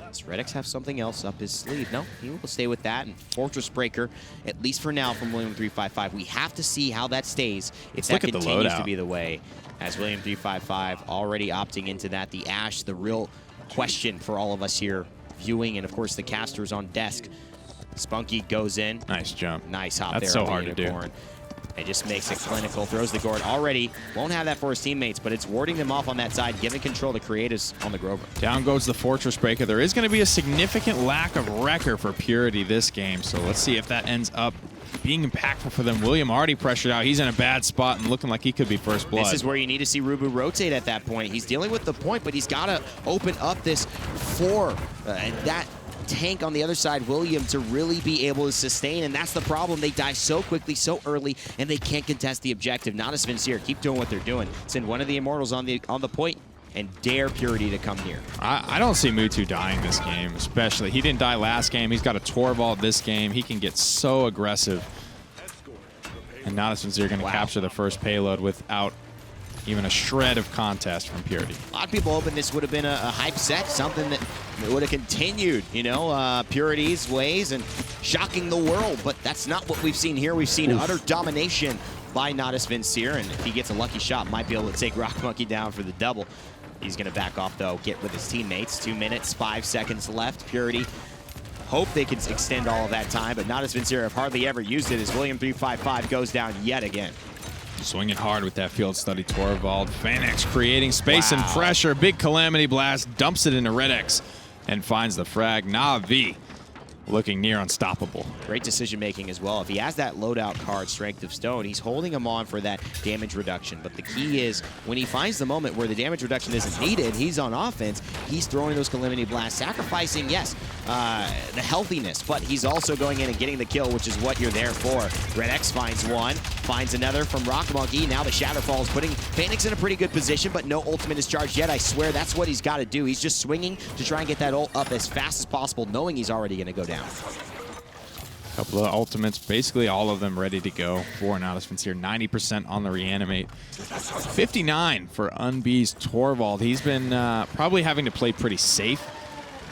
Does Redex have something else up his sleeve? No, he will stay with that. And Fortress Breaker, at least for now, from William 355. We have to see how that stays if that continues to be the way. As William 355 already opting into that. The Ashe, the real question for all of us here viewing, and of course the casters on desk. Spunkki goes in. Nice jump. Nice hop there. That's so hard to do. It just makes it clinical, throws the gourd already. Won't have that for his teammates, but it's warding them off on that side, giving control to Creators on the Grover. Down goes the Fortress Breaker. There is going to be a significant lack of Wrecker for Purity this game, so let's see if that ends up being impactful for them. William already pressured out. He's in a bad spot and looking like he could be first blood. This is where you need to see RuBBu rotate at that point. He's dealing with the point, but he's got to open up this and that tank on the other side, William, to really be able to sustain, and that's the problem. They die so quickly, so early, and they can't contest the objective. Natus Vincere keep doing what they're doing. Send one of the Immortals on the point and dare Purity to come near. I don't see Mutu dying this game, especially. He didn't die last game. He's got a Torvald this game. He can get so aggressive. And Natus Vincere going to capture the first payload without even a shred of contest from Purity. A lot of people hoping this would have been a hype set, something that would have continued, you know, Purity's ways and shocking the world. But that's not what we've seen here. We've seen utter domination by Natus Vincere, and if he gets a lucky shot, might be able to take rockmonkey down for the double. He's going to back off, though, get with his teammates. 2 minutes, 5 seconds left. Purity hope they can extend all of that time, but Natus Vincere have hardly ever used it as William 355 goes down yet again. Swinging hard with that field study, Torvald. Faenex creating space and pressure. Big Calamity Blast, dumps it into RedX and finds the frag. Na'Vi looking near unstoppable. Great decision making as well. If he has that loadout card, Strength of Stone, he's holding him on for that damage reduction. But the key is when he finds the moment where the damage reduction isn't needed, he's on offense, he's throwing those Calamity Blasts, sacrificing, yes, the healthiness, but he's also going in and getting the kill, which is what you're there for. RedX finds one, finds another from rockmonkey. Now the Shatterfall is putting Faenex in a pretty good position, but no ultimate is charged yet. I swear that's what he's got to do. He's just swinging to try and get that ult up as fast as possible, knowing he's already going to go down. Couple of ultimates, basically all of them ready to go for Natus Vincere. 90% on the reanimate. 59 for UNBE's Torvald. He's been probably having to play pretty safe,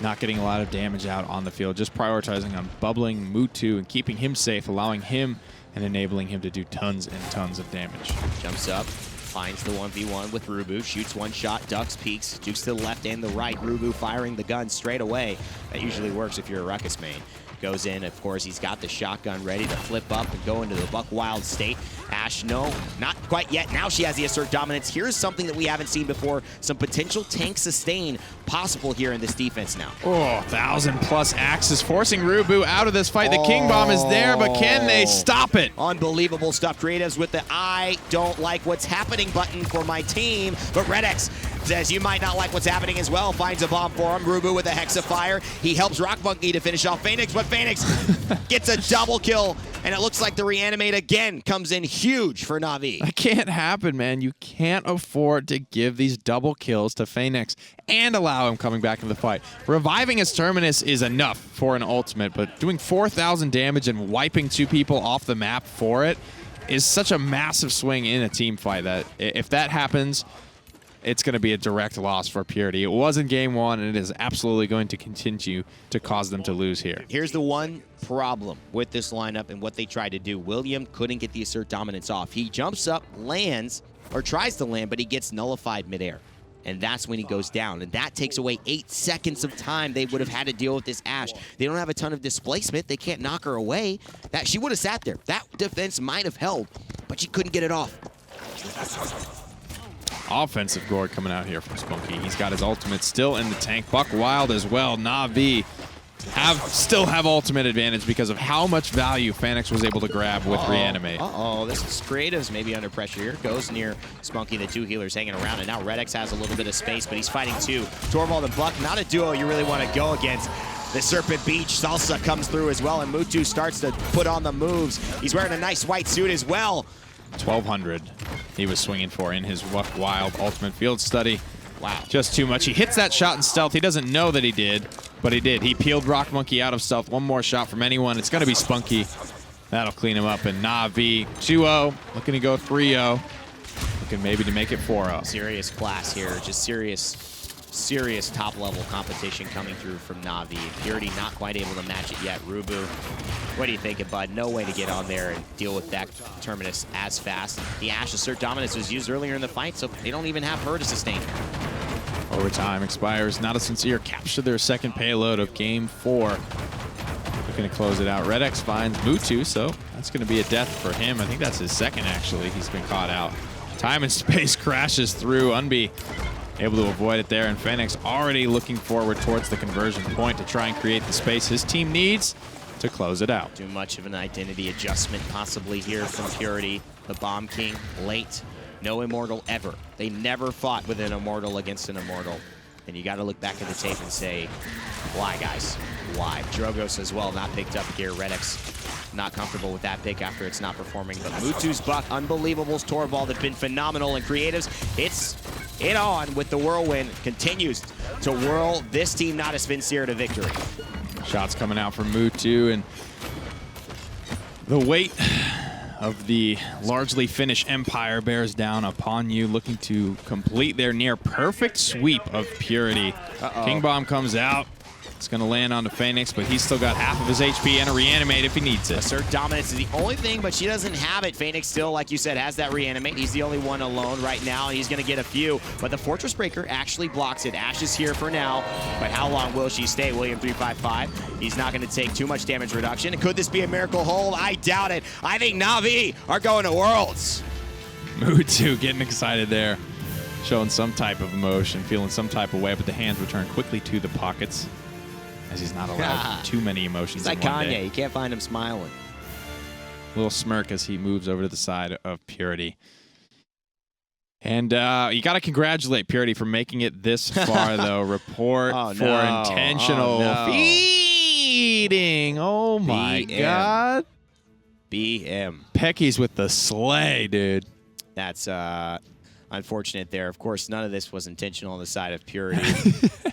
not getting a lot of damage out on the field, just prioritizing on bubbling Mutu and keeping him safe, allowing him and enabling him to do tons and tons of damage. Jumps up, finds the 1v1 with RuBBu, shoots one shot, ducks, peeks, jukes to the left and the right. RuBBu firing the gun straight away. That usually works if you're a Ruckus main. Goes in, of course, he's got the shotgun ready to flip up and go into the Buck Wild state. Ash, no, not quite yet. Now she has the Assert Dominance. Here's something that we haven't seen before. Some potential tank sustain possible here in this defense now. Oh, 1,000+ axes forcing RuBBu out of this fight. The King Bomb is there, but can they stop it? Unbelievable stuff. Creatives with the I don't like what's happening button for my team, but RedX says you might not like what's happening as well. Finds a bomb for him. RuBBu with a Hexafire. He helps rockmonkey to finish off Faenex, but Faenex gets a double kill, and it looks like the reanimate again comes in huge for Na'Vi. That can't happen, man. You can't afford to give these double kills to Faenex and allow him coming back in the fight. Reviving his Terminus is enough for an ultimate, but doing 4,000 damage and wiping 2 people off the map for it is such a massive swing in a team fight that if that happens, it's going to be a direct loss for Purity. It was in game 1, and it is absolutely going to continue to cause them to lose here. Here's the one problem with this lineup and what they tried to do. William couldn't get the Assert Dominance off. He jumps up, lands, or tries to land, but he gets nullified midair. And that's when he goes down. And that takes away 8 seconds of time they would have had to deal with this Ashe. They don't have a ton of displacement. They can't knock her away. That she would have sat there. That defense might have held, but she couldn't get it off. Offensive Gord coming out here from Spunkki. He's got his ultimate still in the tank. Buck Wild as well. Na'Vi still have ultimate advantage because of how much value Faenex was able to grab with reanimate. This is Creatives maybe under pressure here. Goes near Spunkki, the 2 healers hanging around, and now RedX has a little bit of space, but he's fighting 2. Torvald and Buck, not a duo you really want to go against. The Serpent Beach Salsa comes through as well, and Mutu starts to put on the moves. He's wearing a nice white suit as well. 1,200 he was swinging for in his Wild ultimate field study. Wow. Just too much. He hits that shot in stealth. He doesn't know that he did, but he did. He peeled rockmonkey out of stealth. One more shot from anyone. It's going to be Spunkki. That'll clean him up. And Na'Vi 2-0, looking to go 3-0. Looking maybe to make it 4-0. Serious class here. Just serious top-level competition coming through from Na'Vi. Purity not quite able to match it yet. RuBBu, what are you thinking, bud? No way to get on there and deal with that Terminus as fast. The Ashe Assert Dominance was used earlier in the fight, so they don't even have her to sustain. Overtime expires. Natus Vincere capture their second payload of game 4. Looking to close it out. RedX finds Mutu, so that's going to be a death for him. I think that's his second, actually. He's been caught out. Time and space crashes through. UNBE able to avoid it there, and Faenex already looking forward towards the conversion point to try and create the space his team needs to close it out. Too much of an identity adjustment possibly here from Purity. The Bomb King late. No Immortal ever. They never fought with an Immortal against an Immortal. And you got to look back at the tape and say, why, guys? Why? Drogos as well, not picked up here. RedX not comfortable with that pick after it's not performing. But Mutu's Buck, Unbelievable's Torvald have been phenomenal. And Creatives, it's it on with the Whirlwind. Continues to whirl this team, Natus Vincere, to victory. Shots coming out from Mutu, and the weight of the largely Finnish empire bears down upon you, looking to complete their near perfect sweep of Purity. King Bomb comes out. It's going to land on the Faenex, but he's still got half of his HP and a reanimate if he needs it. Assert dominance is the only thing, but she doesn't have it. Faenex still, like you said, has that reanimate. He's the only one alone right now, and he's going to get a few. But the Fortress Breaker actually blocks it. Ashe is here for now, but how long will she stay? William 355. He's not going to take too much damage reduction. Could this be a miracle hold? I doubt it. I think Na'Vi are going to Worlds. Mutu getting excited there, showing some type of emotion, feeling some type of way, but the hands return quickly to the pockets, as he's not allowed too many emotions. He's like in one Kanye. day. You can't find him smiling. Little smirk as he moves over to the side of Purity. And you got to congratulate Purity for making it this far, though. Report for intentional feeding. Oh, my God. BM. Pecky's with the slay, dude. That's unfortunate there. Of course, none of this was intentional on the side of Purity.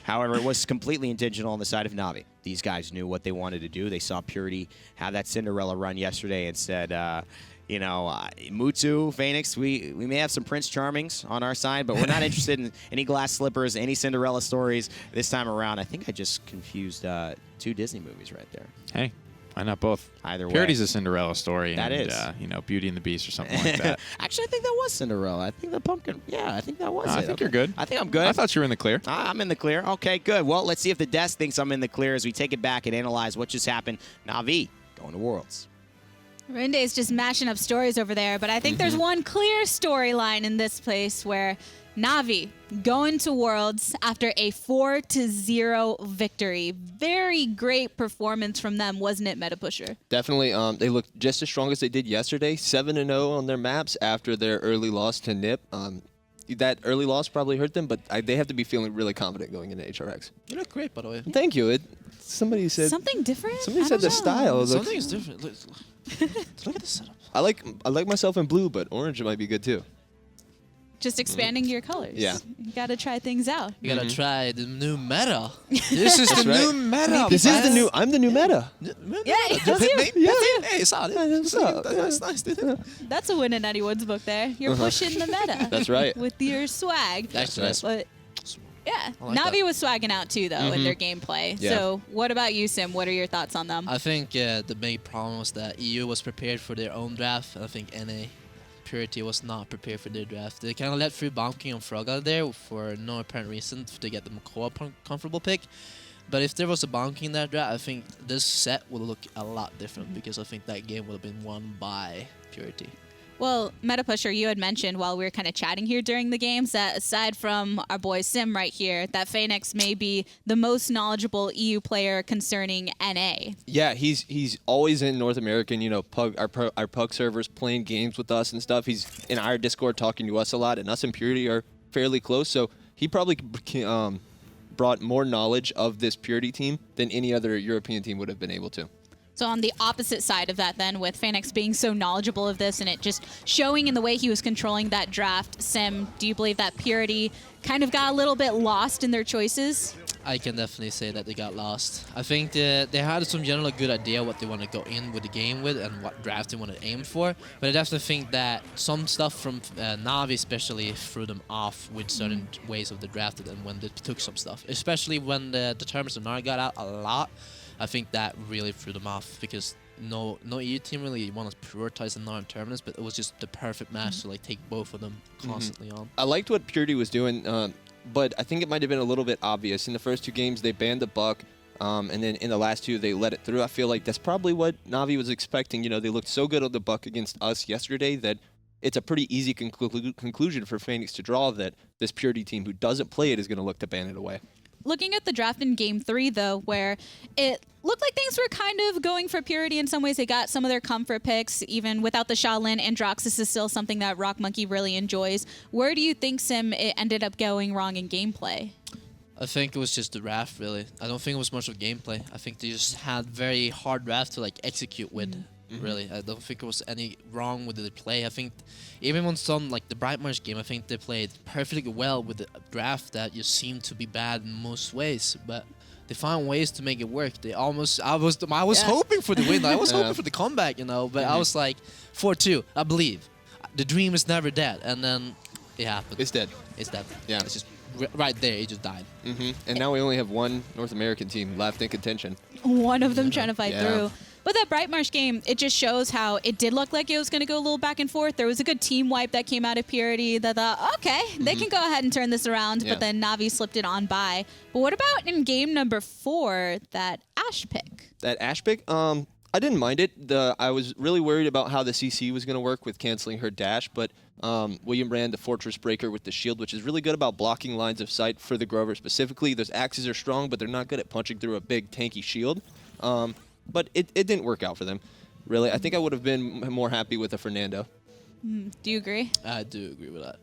However, it was completely intentional on the side of Na'Vi. These guys knew what they wanted to do. They saw Purity have that Cinderella run yesterday and said, you know, Mutu, Faenex, we may have some Prince Charmings on our side, but we're not interested in any glass slippers, any Cinderella stories this time around. I think I just confused 2 Disney movies right there. Hey, why not both? Either way. Purity's a Cinderella story. That and, is. You know, Beauty and the Beast or something like that. Actually, I think that was Cinderella. I think the pumpkin. Yeah, I think that was it. I think you're good. I think I'm good. I thought you were in the clear. I'm in the clear. Okay, good. Well, let's see if the desk thinks I'm in the clear as we take it back and analyze what just happened. Na'Vi going to Worlds. Rende's just mashing up stories over there, but I think there's one clear storyline in this place where Na'Vi going to Worlds after a 4-0 victory. Very great performance from them, wasn't it, Meta Pusher? Definitely. They looked just as strong as they did yesterday. 7-0 on their maps after their early loss to NIP. That early loss probably hurt them, but they have to be feeling really confident going into HRX. You look great, by the way. Thank you. Somebody said Something different? Somebody I said don't the know. style. Something is different. Look at the setup. I like myself in blue, but orange might be good too. Just expanding your colors. Yeah. You gotta try things out. You gotta try the new meta. This is the right. new meta. This is the new. I'm the new meta. Yeah, that's you. Hey, it's out. Yeah, what's up? That's nice, dude. That's a win in anyone's book there. You're pushing the meta. That's right. With your swag. That's right. But yeah, I like Na'Vi that. was swagging out too, though, in their gameplay. Yeah. So what about you, Sim? What are your thoughts on them? I think the main problem was that EU was prepared for their own draft. And I think NA Purity was not prepared for their draft. They kind of let through Bomb King and Frogga there for no apparent reason to get them a co-op comfortable pick. But if there was a Bomb King in that draft, I think this set would look a lot different because I think that game would have been won by Purity. Well, Meta Pusher, you had mentioned while we were kind of chatting here during the games that aside from our boy Sim right here, that Faenex may be the most knowledgeable EU player concerning NA. Yeah, he's always in North American, you know, our Pug servers playing games with us and stuff. He's in our Discord talking to us a lot, and us and Purity are fairly close. So he probably brought more knowledge of this Purity team than any other European team would have been able to. So on the opposite side of that then, with Faenex being so knowledgeable of this and it just showing in the way he was controlling that draft, Sim, do you believe that Purity kind of got a little bit lost in their choices? I can definitely say that they got lost. I think they had some general good idea what they want to go in with the game with and what draft they want to aim for. But I definitely think that some stuff from Na'Vi especially threw them off with certain ways of the draft and when they took some stuff. Especially when the Determiners of Na'Vi got out a lot. I think that really threw them off because no EU team really wanted to prioritize the non-terminus, but it was just the perfect match to like take both of them constantly on. I liked what Purity was doing, but I think it might have been a little bit obvious. In the first 2 games, they banned the Buck, and then in the last 2, they let it through. I feel like that's probably what Na'Vi was expecting. You know, they looked so good on the Buck against us yesterday that it's a pretty easy conclusion for Faenex to draw that this Purity team who doesn't play it is going to look to ban it away. Looking at the draft in Game 3, though, where it looked like things were kind of going for Purity in some ways. They got some of their comfort picks. Even without the Shaolin, Androxus is still something that rockmonkey really enjoys. Where do you think, Sim, it ended up going wrong in gameplay? I think it was just the draft, really. I don't think it was much of gameplay. I think they just had very hard draft to like execute with. Really, I don't think there was any wrong with the play. I think even on some like the Bright Marsh game, I think they played perfectly well with the draft that just seemed to be bad in most ways. But they found ways to make it work. They almost, I was hoping for the win. I was hoping for the comeback, you know. But I was like, 4-2. I believe the dream is never dead, and then it happened. It's dead. It's dead. Yeah. It's just right there. It just died. And now we only have one North American team left in contention. One of them trying to fight Yeah. through. But that Brightmarsh game, it just shows how it did look like it was going to go a little back and forth. There was a good team wipe that came out of Purity that thought, okay, they can go ahead and turn this around. Yeah. But then Navi slipped it on by. But what about in game number 4, that Ash pick? That Ash pick, I didn't mind it. I was really worried about how the CC was going to work with canceling her dash, but William ran the Fortress Breaker with the shield, which is really good about blocking lines of sight for the Grover specifically. Those axes are strong, but they're not good at punching through a big tanky shield. But it didn't work out for them, really. I think I would have been more happy with a Fernando. Do you agree? I do agree with that.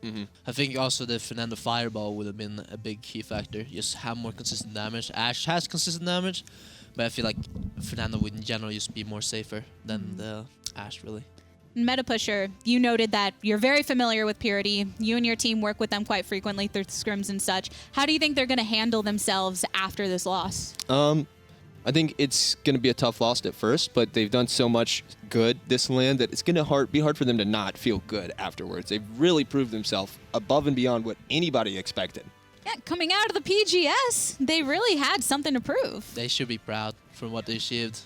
I think also the Fernando Fireball would have been a big key factor. Just have more consistent damage. Ash has consistent damage, but I feel like Fernando would in general just be more safer than the Ash, really. Meta Pusher, you noted that you're very familiar with Purity. You and your team work with them quite frequently through scrims and such. How do you think they're going to handle themselves after this loss? I think it's going to be a tough loss at first, but they've done so much good this land that it's going to be hard for them to not feel good afterwards. They've really proved themselves above and beyond what anybody expected. Yeah, coming out of the PGS, they really had something to prove. They should be proud from what they achieved,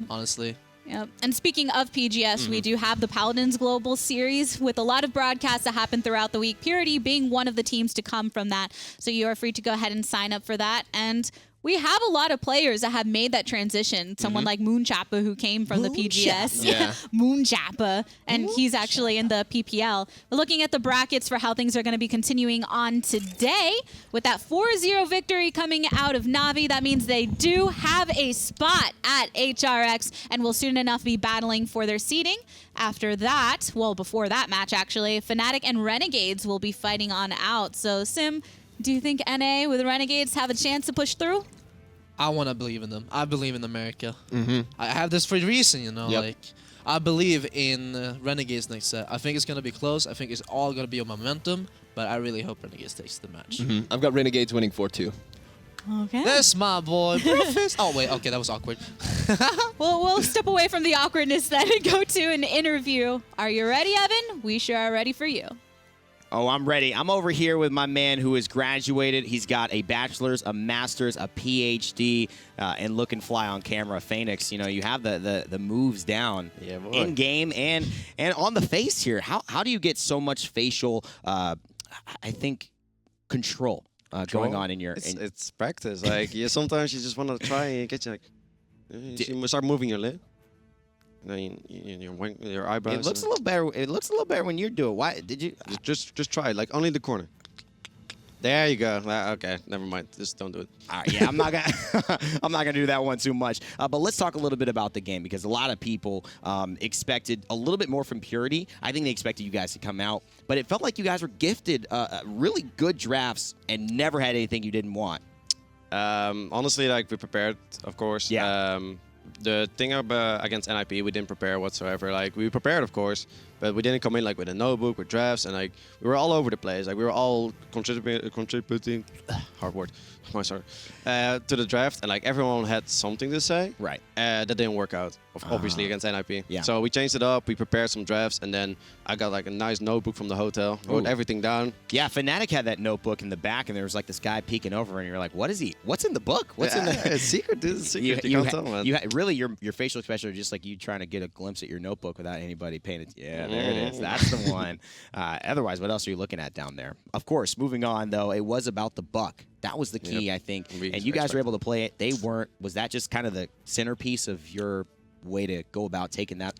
honestly. Yep. And speaking of PGS, we do have the Paladins Global Series with a lot of broadcasts that happen throughout the week, Purity being one of the teams to come from that. So you are free to go ahead and sign up for that. And we have a lot of players that have made that transition. Someone like Moonchappa, who came from the PGS. Yeah. Moonchappa. And he's actually in the PPL. But looking at the brackets for how things are going to be continuing on today, with that 4-0 victory coming out of Navi, that means they do have a spot at HRX and will soon enough be battling for their seeding. After that, well, before that match, actually, Fnatic and Renegades will be fighting on out. So, Sim, do you think NA with Renegades have a chance to push through? I want to believe in them. I believe in America. I have this for a reason, you know. Yep. Like, I believe in Renegades next set. I think it's going to be close. I think it's all going to be on momentum, but I really hope Renegades takes the match. I've got Renegades winning 4-2. Okay. That's my boy, Breakfast. Oh, wait. Okay, that was awkward. Well, we'll step away from the awkwardness then and go to an interview. Are you ready, Evan? We sure are ready for you. Oh, I'm ready. I'm over here with my man who has graduated. He's got a bachelor's, a master's, a PhD, and looking fly on camera. Faenex, you know, you have the moves down in game and on the face here. How do you get so much facial, I think, control going on in your? It's practice. Like sometimes you just want to try and get you you start moving your lip. Then your eyebrows. It looks a little better. It looks a little better when you do it. Why did you? Just try it. Like only the corner. There you go. Okay, never mind. Just don't do it. All right, yeah, I'm not gonna do that one too much. But let's talk a little bit about the game because a lot of people expected a little bit more from Purity. I think they expected you guys to come out, but it felt like you guys were gifted really good drafts and never had anything you didn't want. Honestly, like we prepared, of course. Yeah. The thing against NIP, we didn't prepare whatsoever. Like we prepared, of course, but we didn't come in like with a notebook with drafts, and like we were all over the place. Like we were all contributing hard word. I'm sorry, to the draft, and like everyone had something to say. Right. That didn't work out, obviously, against NIP. Yeah. So we changed it up. We prepared some drafts, and then I got like a nice notebook from the hotel, wrote everything down. Yeah, Fnatic had that notebook in the back, and there was like this guy peeking over, and you're like, "What is he? What's in the book? What's in the?" It's secret, dude. It's secret. You can't tell, man. Really, your facial expression is just like you trying to get a glimpse at your notebook without anybody paying it. Yeah, there it is. That's the one. Otherwise, what else are you looking at down there? Of course, moving on though, it was about the buck. That was the key, I think. And you guys were able to play it. They weren't. Was that just kind of the centerpiece of your way to go about taking that?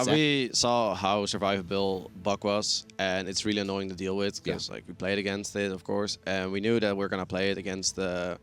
We saw how survivable Buck was, and it's really annoying to deal with because like we played against it, of course, and we knew that we're gonna play it against the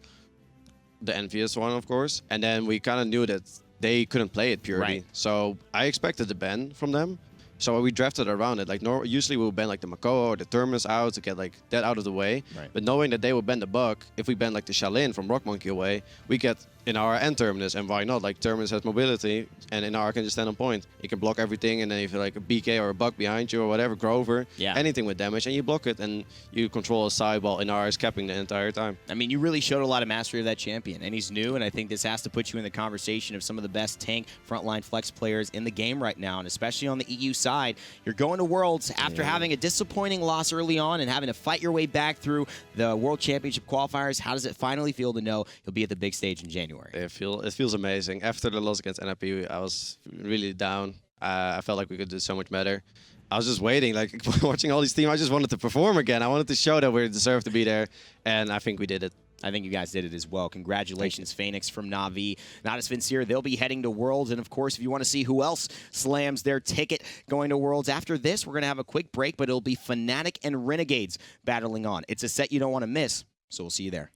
envious one, of course, and then we kind of knew that they couldn't play it purely. Right. So I expected the ban from them. So we drafted around it. Like usually we would ban like the Makoa or the Thermos out to get like that out of the way. Right. But knowing that they would ban the Buck, if we ban like the Shaolin from rockmonkey away, we get Inara and Terminus, and why not? Like, Terminus has mobility, and Inara can just stand on point. You can block everything, and then if you like a BK or a Buck behind you or whatever, Grover, anything with damage, and you block it, and you control a side while Inara is capping the entire time. I mean, you really showed a lot of mastery of that champion, and he's new, and I think this has to put you in the conversation of some of the best tank frontline flex players in the game right now, and especially on the EU side. You're going to Worlds after having a disappointing loss early on and having to fight your way back through the World Championship qualifiers. How does it finally feel to know you'll be at the big stage in January? It feels amazing. After the loss against NIP, I was really down. I felt like we could do so much better. I was just waiting, like watching all these teams. I just wanted to perform again. I wanted to show that we deserve to be there, and I think we did it. I think you guys did it as well. Congratulations, Faenex from Na'Vi. Natus Vincere, they'll be heading to Worlds. And, of course, if you want to see who else slams their ticket going to Worlds, after this, we're going to have a quick break, but it'll be Fnatic and Renegades battling on. It's a set you don't want to miss, so we'll see you there.